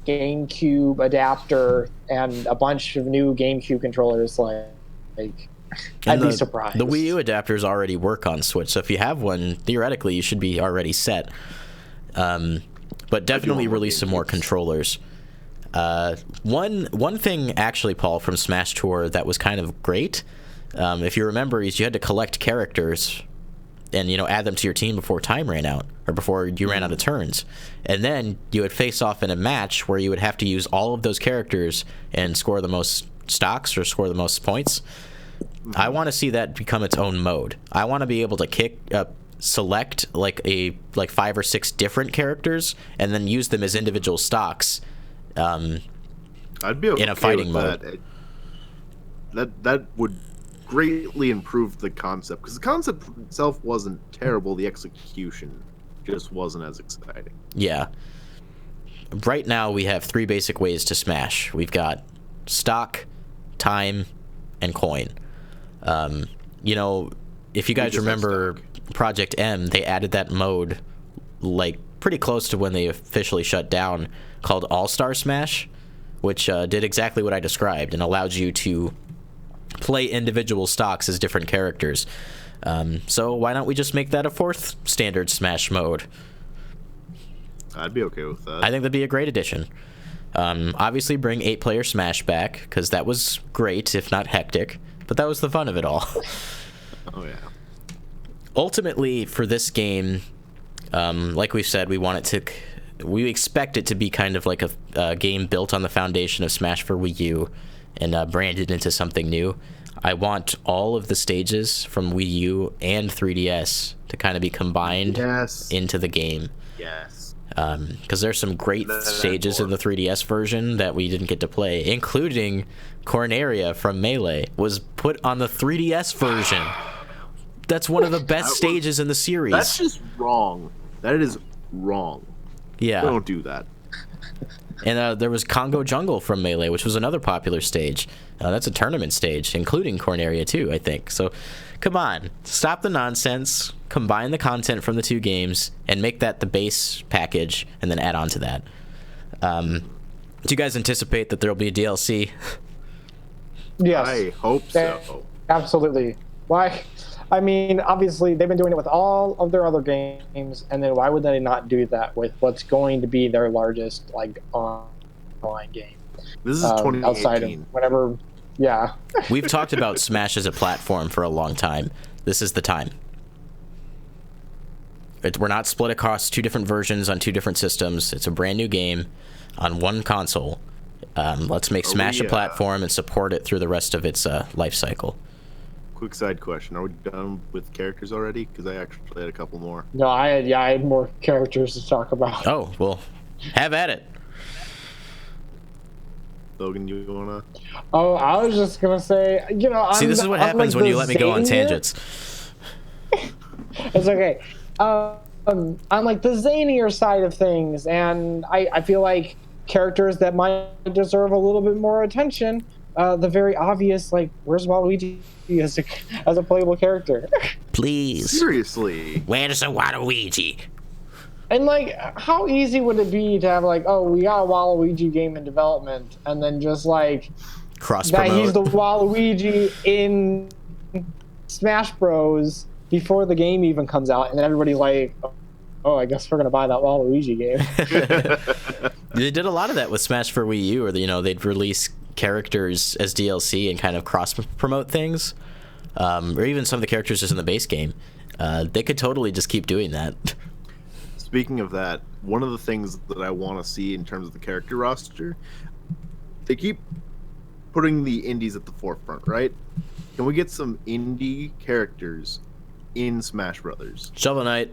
GameCube adapter and a bunch of new GameCube controllers, I'd be surprised. The Wii U adapters already work on Switch, so if you have one, theoretically you should be already set. But definitely release some more controllers. One thing actually, Paul, from Smash Tour that was kind of great, if you remember, is you had to collect characters and add them to your team before time ran out, or before you ran out of turns, and then you would face off in a match where you would have to use all of those characters and score the most stocks or score the most points. I want to see that become its own mode. I want to be able to select like 5 or 6 different characters and then use them as individual stocks. I'd be okay in a fighting with mode. That would greatly improve the concept, because the concept itself wasn't terrible. The execution just wasn't as exciting. Yeah. Right now we have 3 basic ways to smash. We've got stock, time, and coin. If you guys remember Project M, they added that mode pretty close to when they officially shut down, called All-Star Smash, which did exactly what I described and allowed you to play individual stocks as different characters. So why don't we just make that a 4th standard Smash mode? I'd be okay with that. I think that'd be a great addition. Obviously bring 8-player Smash back, because that was great, if not hectic, but that was the fun of it all. Oh yeah. Ultimately, for this game, like we said, we expect it to be kind of like a game built on the foundation of Smash for Wii U and branded into something new. I want all of the stages from Wii U and 3DS to kind of be combined into the game. Yes. Because there's some great stages in the 3DS version that we didn't get to play, including Corneria from Melee was put on the 3DS version. That's one of the best stages in the series. That's just wrong. That is wrong. Yeah. Don't do that. And there was Congo Jungle from Melee, which was another popular stage. That's a tournament stage, including Corneria too, I think. So, come on. Stop the nonsense, combine the content from the 2 games, and make that the base package, and then add on to that. Do you guys anticipate that there will be a DLC? Yes. I hope so. Absolutely. Why? I mean, obviously, they've been doing it with all of their other games, and then why would they not do that with what's going to be their largest, online game? This is 2018. Outside of whatever, yeah. We've talked about Smash as a platform for a long time. This is the time. We're not split across 2 different versions on 2 different systems. It's a brand new game on 1 console. Let's make Smash a platform and support it through the rest of its life cycle. Quick side question: are we done with characters already? Because I actually had a couple more. No, I had more characters to talk about. Oh, well, have at it. Logan, you wanna? Oh, I was just gonna say, See, this is what happens when you let me go on tangents. It's okay. On like the zanier side of things, and I feel like characters that might deserve a little bit more attention. The very obvious, where's Waluigi as a playable character? Please. Seriously. Where's the Waluigi? And how easy would it be to have we got a Waluigi game in development, and then just cross that promote. he's the Waluigi in Smash Bros. Before the game even comes out, and then everybody's oh, I guess we're gonna buy that Waluigi game. They did a lot of that with Smash for Wii U, or they'd release characters as DLC and kind of cross promote things, or even some of the characters just in the base game. They could totally just keep doing that. Speaking of that, one of the things that I want to see in terms of the character roster, they keep putting the indies at the forefront, right? Can we get some indie characters in Smash Brothers. Shovel Knight.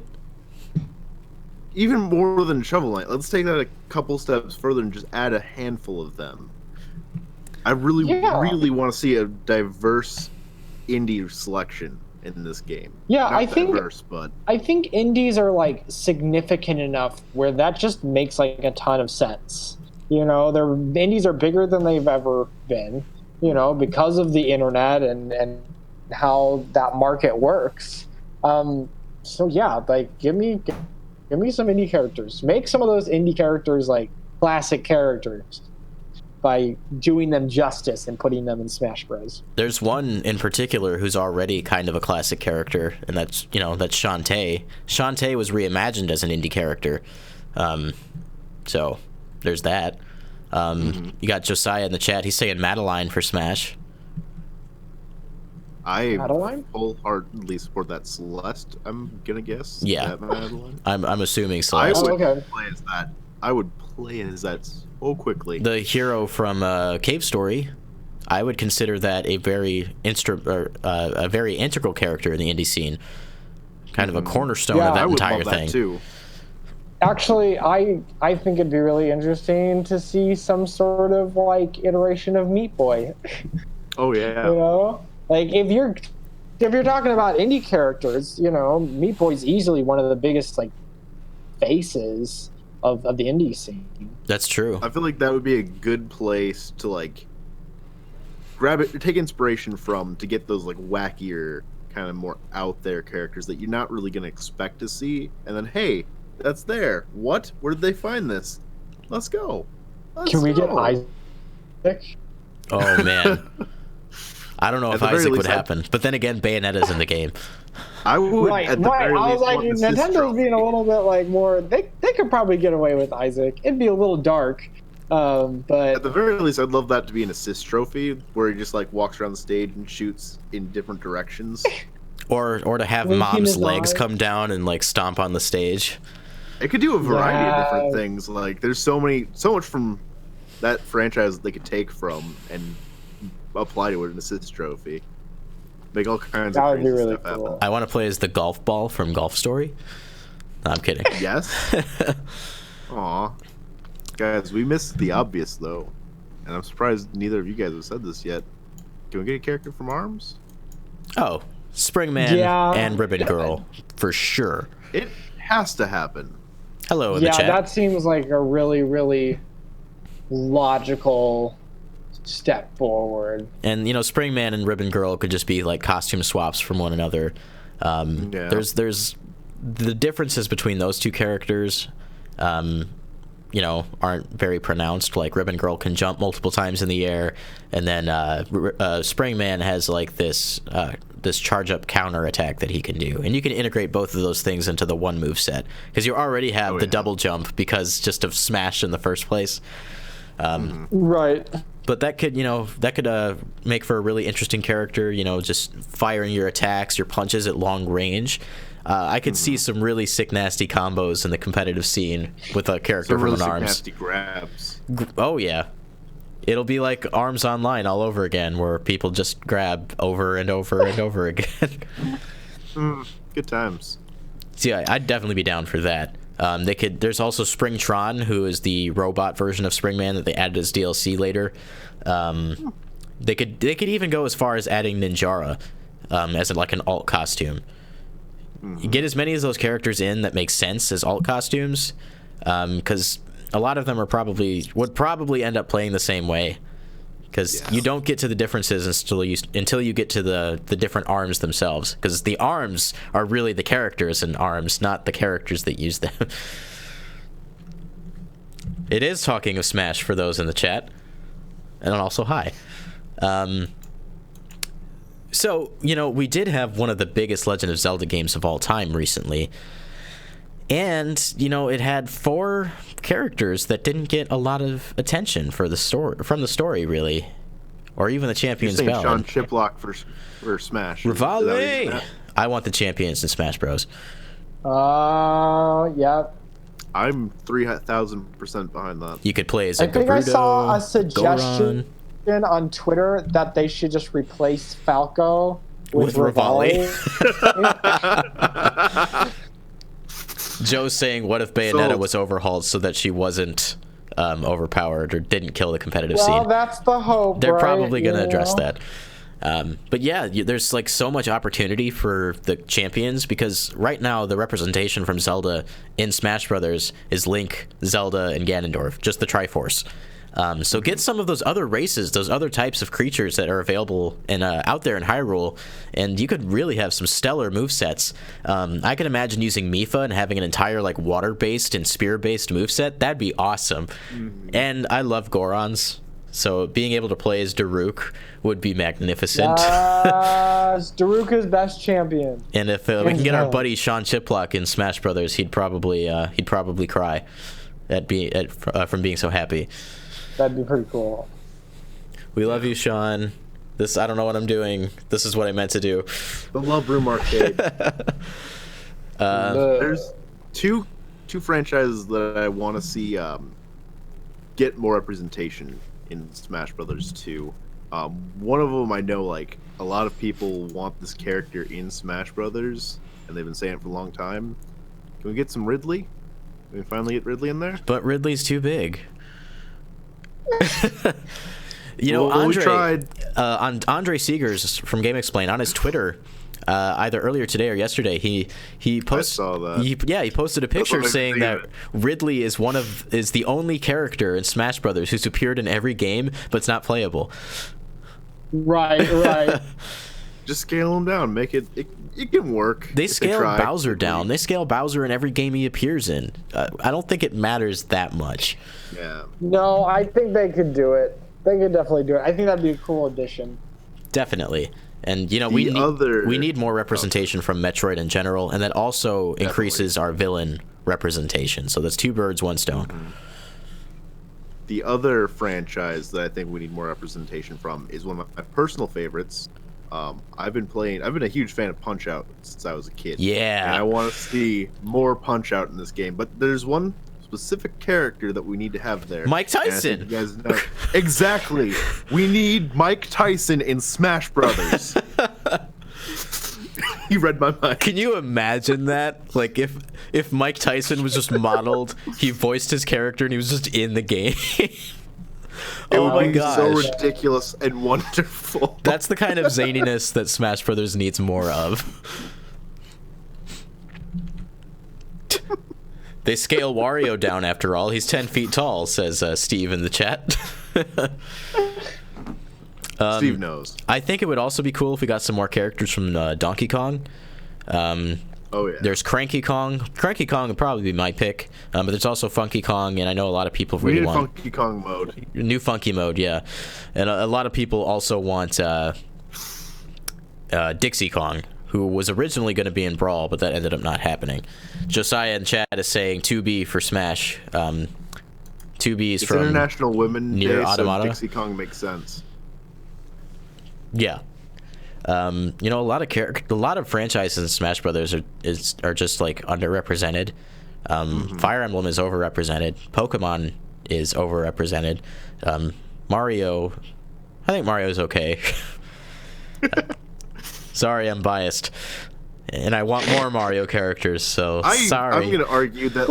Even more than Shovel Knight. Let's take that a couple steps further and just add a handful of them. I really want to see a diverse indie selection in this game. Yeah, Not I think diverse, but I think indies are like significant enough where that just makes like a ton of sense. You know, indies are bigger than they've ever been. You know, because of the internet and how that market works. So yeah, like give me some indie characters. Make some of those indie characters like classic characters by doing them justice and putting them in Smash Bros. There's one in particular who's already kind of a classic character, and that's Shantae. Shantae was reimagined as an indie character. So there's that. You got Josiah in the chat. He's saying Madeline for Smash. I Madeline? wholeheartedly support that. Celeste, I'm gonna guess. Yeah. That Madeline? I'm assuming Celeste. I would play as that so quickly. The hero from Cave Story, I would consider that a very integral character in the indie scene. Kind of a cornerstone of that entire thing. That too. Actually, I think it'd be really interesting to see some sort of like iteration of Meat Boy. Oh yeah. You know, like if you're talking about indie characters, you know, Meat Boy's easily one of the biggest like faces of the indie scene. That's true. I feel like that would be a good place to like take inspiration from to get those like wackier, kind of more out there characters that you're not really gonna expect to see, and then hey, that's there. What? Where did they find this? Let's go. Can we get Isaac? Oh man. I don't know if Isaac would happen, but then again, Bayonetta's in the game. I would. Right. I was like, Nintendo's being a little bit like more. They could probably get away with Isaac. It'd be a little dark, but at the very least, I'd love that to be an assist trophy where he just like walks around the stage and shoots in different directions. Or to have Mom's legs come down and like stomp on the stage. It could do a variety of different things. Like there's so much from that franchise they could take from and apply to an assist trophy. Make all kinds of crazy really stuff cool. happen. I want to play as the golf ball from Golf Story. No, I'm kidding. Yes. Aw. Guys, we missed the obvious though. And I'm surprised neither of you guys have said this yet. Can we get a character from ARMS? Oh, Springman and Ribbon Girl, for sure. It has to happen. Hello in the chat. Yeah, that seems like a really, really logical step forward. And you know, Springman and Ribbon Girl could just be like costume swaps from one another. There's the differences between those two characters, you know, aren't very pronounced. Like Ribbon Girl can jump multiple times in the air, and then Springman has like this charge up counter attack that he can do, and you can integrate both of those things into the one move set because you already have the double jump because just of Smash in the first place. Right. But that could, make for a really interesting character, you know, just firing your attacks, your punches at long range. I could see some really sick, nasty combos in the competitive scene with a character from an ARMS. Nasty grabs. Oh, yeah. It'll be like ARMS Online all over again, where people just grab over and over and over again. Good times. See, I'd definitely be down for that. There's also Springtron, who is the robot version of Springman that they added as DLC later. They could even go as far as adding Ninjara as like an alt costume. You get as many of those characters in that make sense as alt costumes, because a lot of them would probably end up playing the same way. Because you don't get to the differences until you get to the different ARMS themselves. Because the ARMS are really the characters in ARMS, not the characters that use them. It is talking of Smash for those in the chat. And also hi. So, you know, we did have one of the biggest Legend of Zelda games of all time recently. And, you know, it had 4 characters that didn't get a lot of attention from the story, really. Or even the Champion's Bell. Sean Chiplock for Smash. Rivale! I want the champions in Smash Bros. Yeah. I'm 3,000% behind that. You could play as I think I saw a Goron. suggestion on Twitter that they should just replace Falco With Rivali. Joe's saying, what if Bayonetta was overhauled so that she wasn't overpowered or didn't kill the competitive scene? Well, that's the hope. They're right? probably going to address that. But yeah, there's like so much opportunity for the champions, because right now the representation from Zelda in Smash Brothers is Link, Zelda, and Ganondorf, just the Triforce. So get some of those other races, those other types of creatures that are available and out there in Hyrule, and you could really have some stellar movesets. I can imagine using Mipha and having an entire like water-based and spear-based moveset. That'd be awesome. And I love Gorons, so being able to play as Daruk would be magnificent. Yes, Daruk is best champion. And if we can get our buddy Sean Chiplock in Smash Brothers, he'd probably cry from being so happy. That'd be pretty cool. We love you, Sean. I don't know what I'm doing. This is what I meant to do. The Love Room Arcade. There's two franchises that I want to see get more representation in Smash Brothers 2. One of them, I know, like, a lot of people want this character in Smash Brothers, and they've been saying it for a long time. Can we get some Ridley? Can we finally get Ridley in there? But Ridley's too big. Andre Seegers from Game Explain on his Twitter, either earlier today or yesterday, he posted. I saw that. He posted a picture saying that Ridley is the only character in Smash Brothers who's appeared in every game, but it's not playable. Right. Just scale him down. Make it can work. They scale Bowser down. They scale Bowser in every game he appears in. I don't think it matters that much. Yeah. No, I think they could do it. They could definitely do it. I think that'd be a cool addition. Definitely. And we need more representation from Metroid in general, and that also increases our villain representation. So that's two birds, one stone. The other franchise that I think we need more representation from is one of my personal favorites. I've been a huge fan of Punch-Out since I was a kid. Yeah. And I want to see more Punch-Out in this game. But there's one specific character that we need to have there. Mike Tyson. You guys know. Exactly. We need Mike Tyson in Smash Brothers. You read my mind. Can you imagine that? Like if Mike Tyson was just modeled, he voiced his character and he was just in the game. Oh my gosh. So ridiculous and wonderful. That's the kind of zaniness that Smash Brothers needs more of. They scale Wario down after all. He's 10 feet tall, says Steve in the chat. Steve knows. I think it would also be cool if we got some more characters from Donkey Kong. Oh yeah. There's Cranky Kong. Cranky Kong would probably be my pick, but there's also Funky Kong, and I know a lot of people really want Funky Kong mode. New Funky mode, yeah, and a lot of people also want Dixie Kong, who was originally going to be in Brawl, but that ended up not happening. Josiah in chat is saying 2B for Smash. 2B's from International Women Nier Day, Automata. So Dixie Kong makes sense. Yeah. A lot of franchises in Smash Brothers are just like underrepresented. Fire Emblem is overrepresented. Pokemon is overrepresented. Mario, I think Mario's okay. Sorry, I'm biased, and I want more Mario characters. So sorry. I'm going to argue that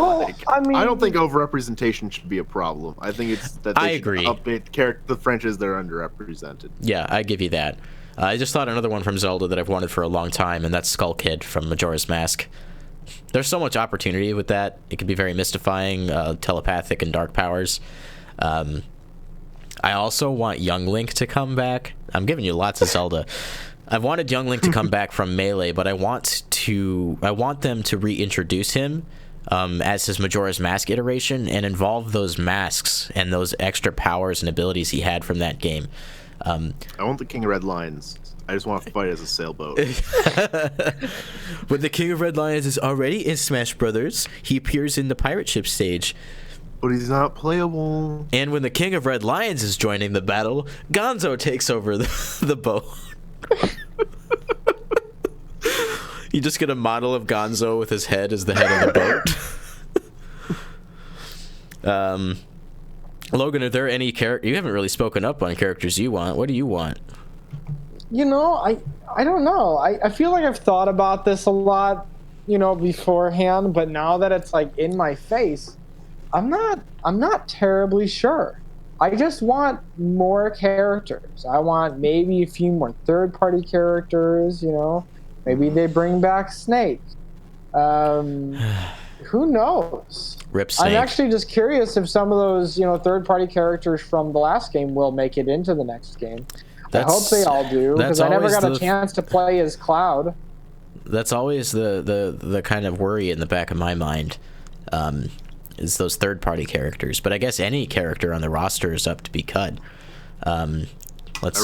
I don't think overrepresentation should be a problem. I think it's that they should update the franchises that are underrepresented. Yeah, I give you that. I just thought another one from Zelda that I've wanted for a long time, and that's Skull Kid from Majora's Mask. There's so much opportunity with that. It can be very mystifying, telepathic, and dark powers. I also want Young Link to come back. I'm giving you lots of Zelda. I've wanted Young Link to come back from Melee, but I want them to reintroduce him as his Majora's Mask iteration and involve those masks and those extra powers and abilities he had from that game. I want the King of Red Lions. I just want to fight as a sailboat. When the King of Red Lions is already in Smash Brothers, he appears in the pirate ship stage. But he's not playable. And when the King of Red Lions is joining the battle, Gonzo takes over the boat. You just get a model of Gonzo with his head as the head of the boat. Logan, are there any characters... You haven't really spoken up on characters you want. What do you want? I don't know. I feel like I've thought about this a lot, beforehand, but now that it's like in my face, I'm not terribly sure. I just want more characters. I want maybe a few more third-party characters, Maybe they bring back Snake. Who knows? Rip Snake. I'm actually just curious if some of those, third-party characters from the last game will make it into the next game. I hope they all do, because I never got a chance to play as Cloud. That's always the kind of worry in the back of my mind, is those third-party characters. But I guess any character on the roster is up to be cut. I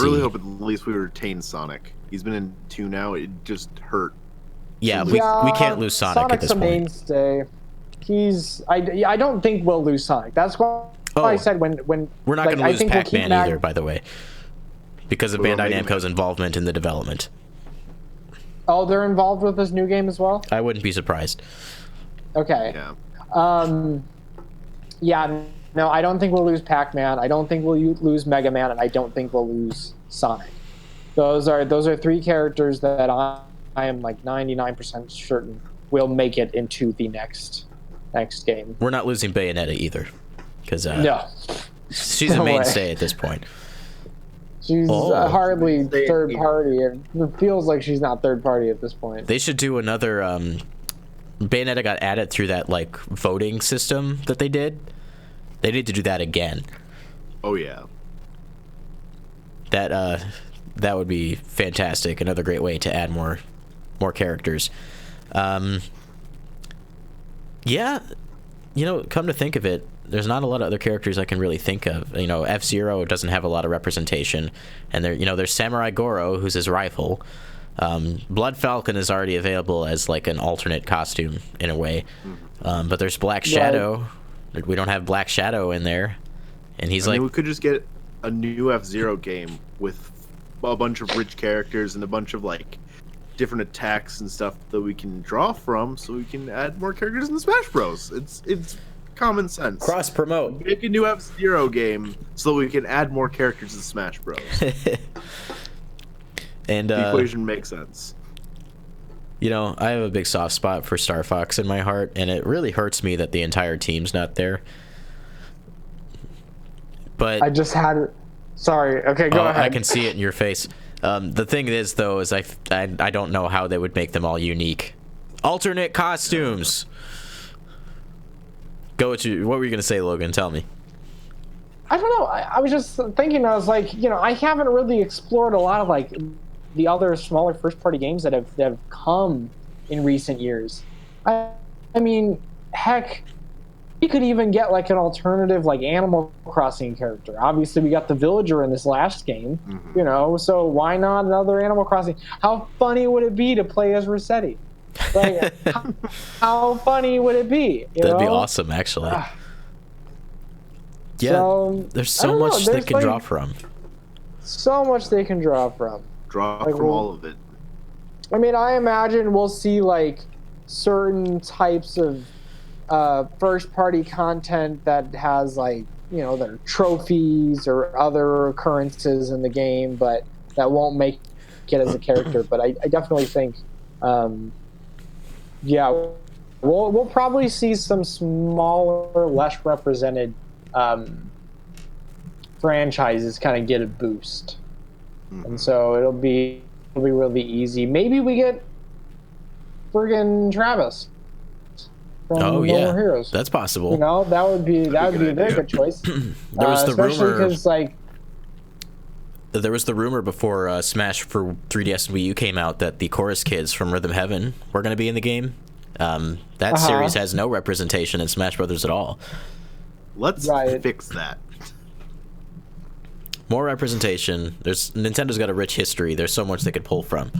really hope at least we retain Sonic. He's been in 2 now. It just hurt. Yeah, we can't lose Sonic at this point. Sonic's a mainstay. I don't think we'll lose Sonic. That's why I said when we're not going to lose Pac-Man either, by the way, because of Bandai Namco's involvement in the development. Oh, they're involved with this new game as well? I wouldn't be surprised. Okay. Yeah. Yeah, no, I don't think we'll lose Pac-Man. I don't think we'll lose Mega Man, and I don't think we'll lose Sonic. Those are 3 characters that I am like 99% certain will make it into the next game. We're not losing Bayonetta either, because no, she's a mainstay at this point. She's hardly third party. It feels like she's not third party at this point. They should do another. Bayonetta got added through that voting system that they did. They need to do that again. Oh yeah. That would be fantastic. Another great way to add more characters. Yeah, come to think of it, there's not a lot of other characters I can really think of. F-Zero doesn't have a lot of representation, and there's Samurai Goro, who's his rival. Blood Falcon is already available as an alternate costume in a way, but there's Black Shadow. We don't have Black Shadow in there, and he's we could just get a new F-Zero game with a bunch of rich characters and a bunch of different attacks and stuff that we can draw from, so we can add more characters in the Smash Bros. It's common sense. Cross promote. Make a new F-Zero game so we can add more characters in Smash Bros. And the equation makes sense. I have a big soft spot for Star Fox in my heart, and it really hurts me that the entire team's not there. But I just had. Sorry. Okay, go ahead. I can see it in your face. The thing is, though, is I don't know how they would make them all unique. Alternate costumes. What were you gonna say, Logan? Tell me. I don't know. I was just thinking. I was like, I haven't really explored a lot of the other smaller first-party games that have come in recent years. I mean, heck, we could even get an alternative Animal Crossing character. Obviously, we got the villager in this last game, so why not another Animal Crossing? How funny would it be to play as Rossetti? How funny would it be? That'd be awesome, actually. Yeah, so, there's so much they can draw from. So much they can draw from. All of it. I mean, I imagine we'll see certain types of first-party content that has their trophies or other occurrences in the game, but that won't make it as a character. But I definitely think, we'll probably see some smaller, less represented franchises kind of get a boost, and so it'll be really easy. Maybe we get friggin' Travis. From No More Heroes. That's possible. That would be a very good choice. There was the especially rumor because there was the rumor before Smash for 3DS and Wii U came out that the Chorus Kids from Rhythm Heaven were going to be in the game. That series has no representation in Smash Brothers at all. Let's fix that. More representation. Nintendo's got a rich history. There's so much they could pull from.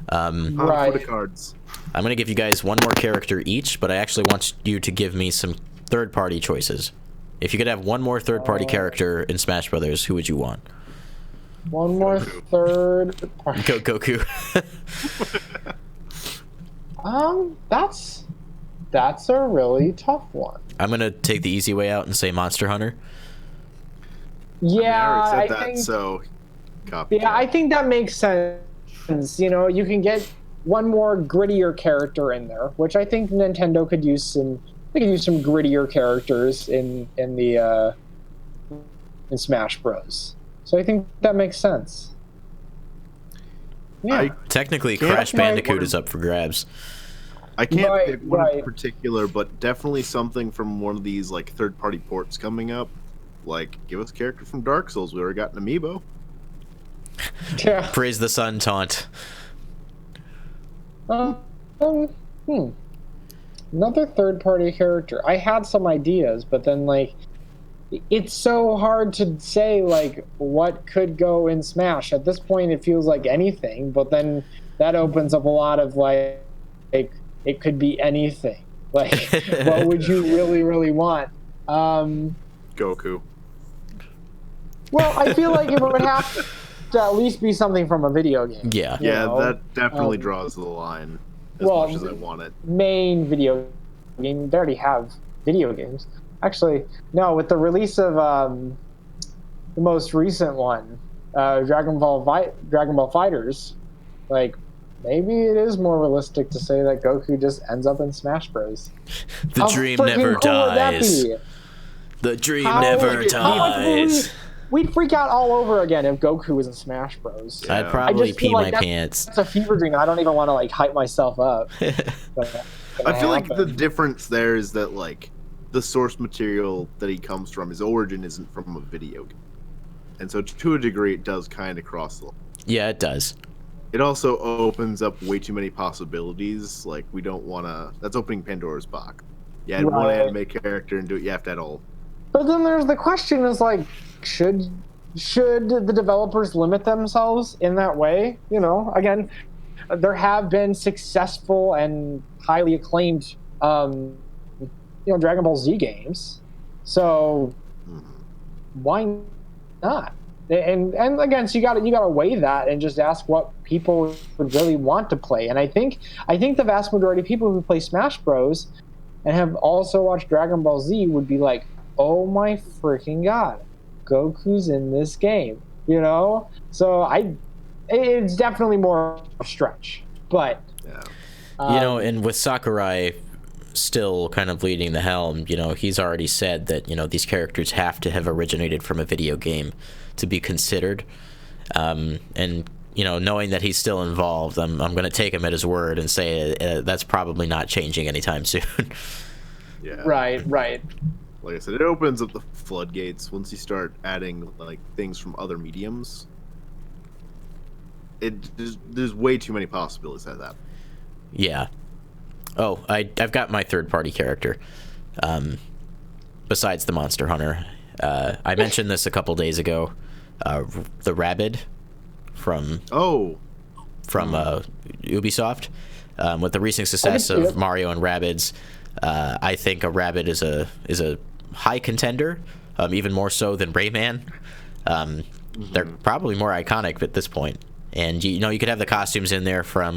For the cards. I'm going to give you guys one more character each, but I actually want you to give me some third-party choices. If you could have one more third-party character in Smash Brothers, who would you want? One more third party. Goku. That's a really tough one. I'm going to take the easy way out and say Monster Hunter. Yeah, I already said that, so copycat. Yeah, I think that makes sense. You know, you can get one more grittier character in there, which I think Nintendo could use some. They could use some grittier characters in Smash Bros. So I think that makes sense. Yeah. Technically, Crash Bandicoot is up for grabs. I can't pick one in particular, but definitely something from one of these like third-party ports coming up. Like, give us a character from Dark Souls. We already got an amiibo. Yeah. Praise the sun taunt. Another third-party character. I had some ideas, but then like, it's so hard to say like what could go in Smash. At this point, it feels like anything, but then that opens up a lot of like it could be anything. Like, what would you really want? Goku. Well, I feel like it would have to at least be something from a video game. Yeah. Yeah, that definitely draws the line as much as I want it. Main video game. They already have video games. Actually, no. With the release of the most recent one, Dragon Ball Fighters, like maybe it is more realistic to say that Goku just ends up in Smash Bros. The dream never dies. The dream never dies. We'd freak out all over again if Goku was in Smash Bros. Yeah. I'd probably pee my pants. That's a fever dream. I don't even want to like hype myself up. I feel like the difference there is that like the source material that he comes from, his origin isn't from a video game, and so to a degree, it does kind of cross the line. Yeah, it does. It also opens up way too many possibilities. Like we don't want to. That's opening Pandora's box. Yeah, add one anime character and do it. You have to add all. But then there's the question: is like, should the developers limit themselves in that way? You know, again, there have been successful and highly acclaimed, Dragon Ball Z games. So why not? And again, so you gotta weigh that and just ask what people would really want to play. And I think the vast majority of people who play Smash Bros. And have also watched Dragon Ball Z would be like, oh my freaking god, Goku's in this game, you know? So it's definitely more a stretch, but and with Sakurai still kind of leading the helm, he's already said that these characters have to have originated from a video game to be considered, and knowing that he's still involved, I'm going to take him at his word and say that's probably not changing anytime soon. Yeah, right. Like I said, it opens up the floodgates once you start adding like things from other mediums. There's way too many possibilities at that. Yeah. Oh, I've got my third-party character. Besides the Monster Hunter, I mentioned this a couple days ago. The Rabid from Ubisoft. With the recent success of Mario and Rabbids, I think a Rabbid is a high contender, even more so than Rayman. They're probably more iconic at this point. And you could have the costumes in there from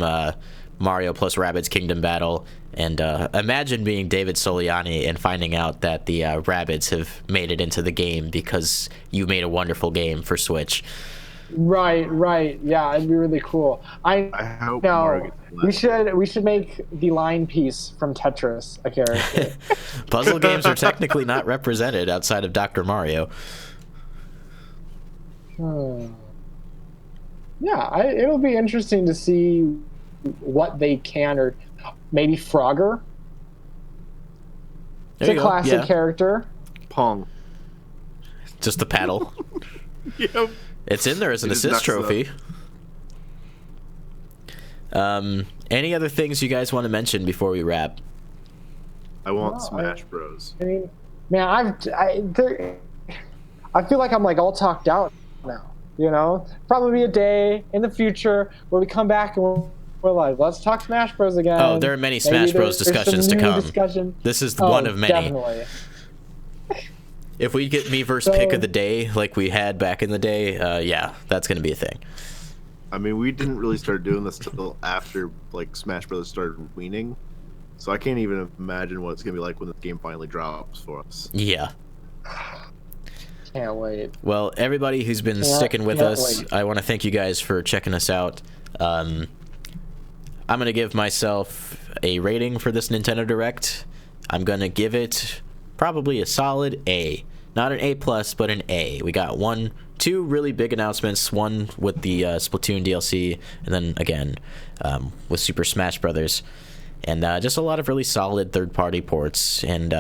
Mario plus Rabbids Kingdom Battle, and imagine being David Soliani and finding out that the Rabbids have made it into the game because you made a wonderful game for Switch. Right. Yeah, it'd be really cool. I hope we should make the line piece from Tetris a character. Puzzle games are technically not represented outside of Dr. Mario. Yeah, it'll be interesting to see what they can, or maybe Frogger. It's a classic character. Pong. Just the paddle. Yep. It's in there as an assist trophy. Any other things you guys want to mention before we wrap? I want Smash Bros. I mean, man, I feel like I'm like all talked out now. Probably be a day in the future where we come back and we're like, let's talk Smash Bros. Again. Oh, there are many Smash Bros. Discussions to come. This is one of many. Definitely. If we get me versus pick of the day like we had back in the day, that's going to be a thing. I mean, we didn't really start doing this till after like Smash Bros. Started weaning, so I can't even imagine what it's going to be like when the game finally drops for us. Yeah. Can't wait. Well, everybody who's been sticking with us, I want to thank you guys for checking us out. I'm going to give myself a rating for this Nintendo Direct. I'm going to give it probably a solid A. Not an A+, but an A. We got two really big announcements. One with the Splatoon DLC, and then again with Super Smash Brothers. And just a lot of really solid third-party ports and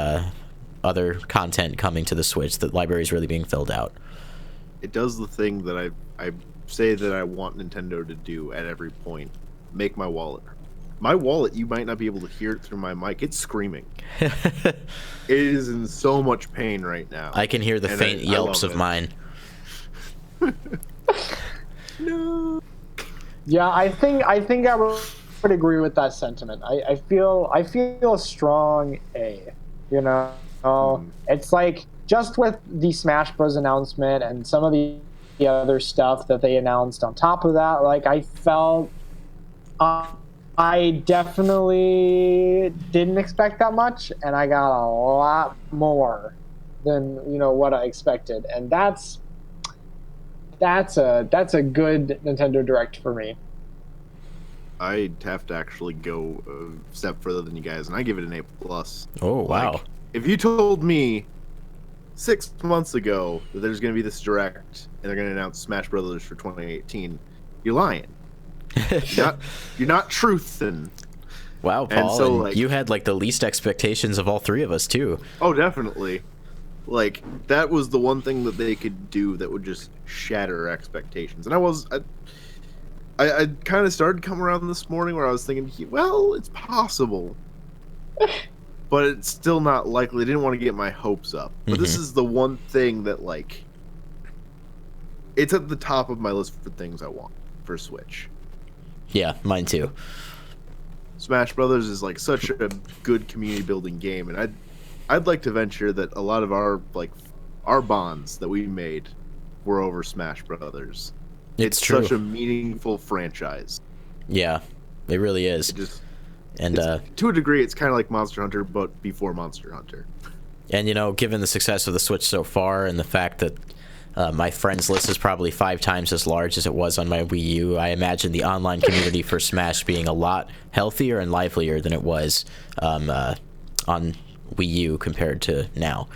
other content coming to the Switch. The library is really being filled out. It does the thing that I say that I want Nintendo to do at every point. Make my wallet. My wallet, you might not be able to hear it through my mic. It's screaming. It is in so much pain right now. I can hear the faint yelps of mine. No. Yeah, I think I would agree with that sentiment. I feel a strong A. You know, it's like just with the Smash Bros. Announcement and some of the other stuff that they announced on top of that, like I felt. I definitely didn't expect that much, and I got a lot more than what I expected, and that's a good Nintendo Direct for me. I'd have to actually go a step further than you guys, and I give it an A+. Oh wow! Like, if you told me 6 months ago that there's going to be this Direct and they're going to announce Smash Brothers for 2018, you're lying. You're not truthing. Wow, Paul, so, and you had like the least expectations of all three of us too. Oh, definitely. Like that was the one thing that they could do that would just shatter expectations. And I kind of started coming around this morning where I was thinking, well, it's possible, but it's still not likely. I didn't want to get my hopes up. But this is the one thing that like it's at the top of my list for things I want for Switch. Yeah, mine too. Smash Brothers is like such a good community building game, and I'd like to venture that a lot of our bonds that we made were over Smash Brothers. It's true. Such a meaningful franchise. Yeah, it really is. To a degree, it's kind of like Monster Hunter, but before Monster Hunter. And given the success of the Switch so far, and the fact that my friends list is probably 5 times as large as it was on my Wii U, I imagine the online community for Smash being a lot healthier and livelier than it was on Wii U compared to now.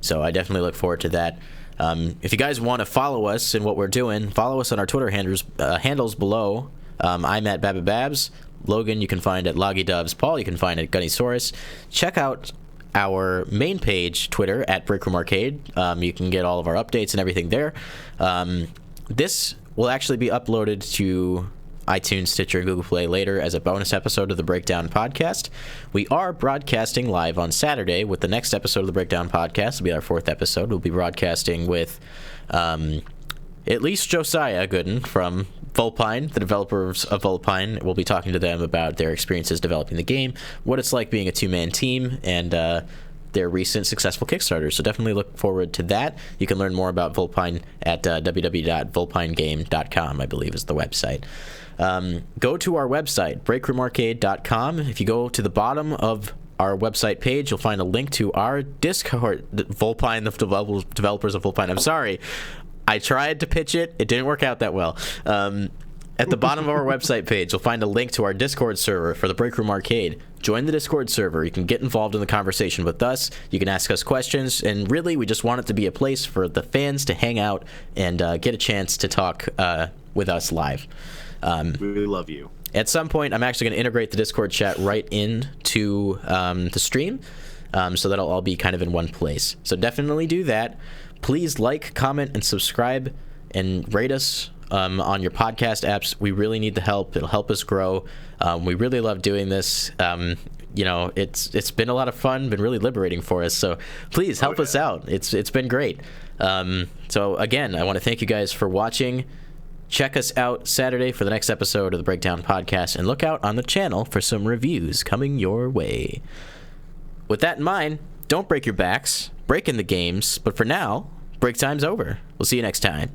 So I definitely look forward to that. If you guys want to follow us in what we're doing, follow us on our Twitter handles below. I'm at Babababs. Logan, you can find at LoggyDubs. Paul, you can find at Gunnysaurus. Check out our main page, Twitter, at Breakroom Arcade. You can get all of our updates and everything there. This will actually be uploaded to iTunes, Stitcher, and Google Play later as a bonus episode of the Breakdown Podcast. We are broadcasting live on Saturday with the next episode of the Breakdown Podcast. It'll be our 4th episode. We'll be broadcasting with at least Josiah Gooden from Volpine, the developers of Volpine. We'll be talking to them about their experiences developing the game, what it's like being a 2-man team, and their recent successful Kickstarter. So definitely look forward to that. You can learn more about Volpine at www.volpinegame.com, I believe is the website. Go to our website, breakroomarcade.com. If you go to the bottom of our website page, you'll find a link to our Discord, Volpine, the developers of Volpine. I'm sorry. I tried to pitch it. It didn't work out that well. At the bottom of our website page, you'll find a link to our Discord server for the Breakroom Arcade. Join the Discord server. You can get involved in the conversation with us. You can ask us questions. And really, we just want it to be a place for the fans to hang out and get a chance to talk with us live. We love you. At some point, I'm actually going to integrate the Discord chat right into the stream so that it'll all be kind of in one place. So definitely do that. Please like, comment, and subscribe, and rate us on your podcast apps. We really need the help. It'll help us grow. We really love doing this. It's been a lot of fun, been really liberating for us. So please help us out. It's been great. So again, I want to thank you guys for watching. Check us out Saturday for the next episode of the Breakdown Podcast, and look out on the channel for some reviews coming your way. With that in mind, don't break your backs, break in the games, but for now, break time's over. We'll see you next time.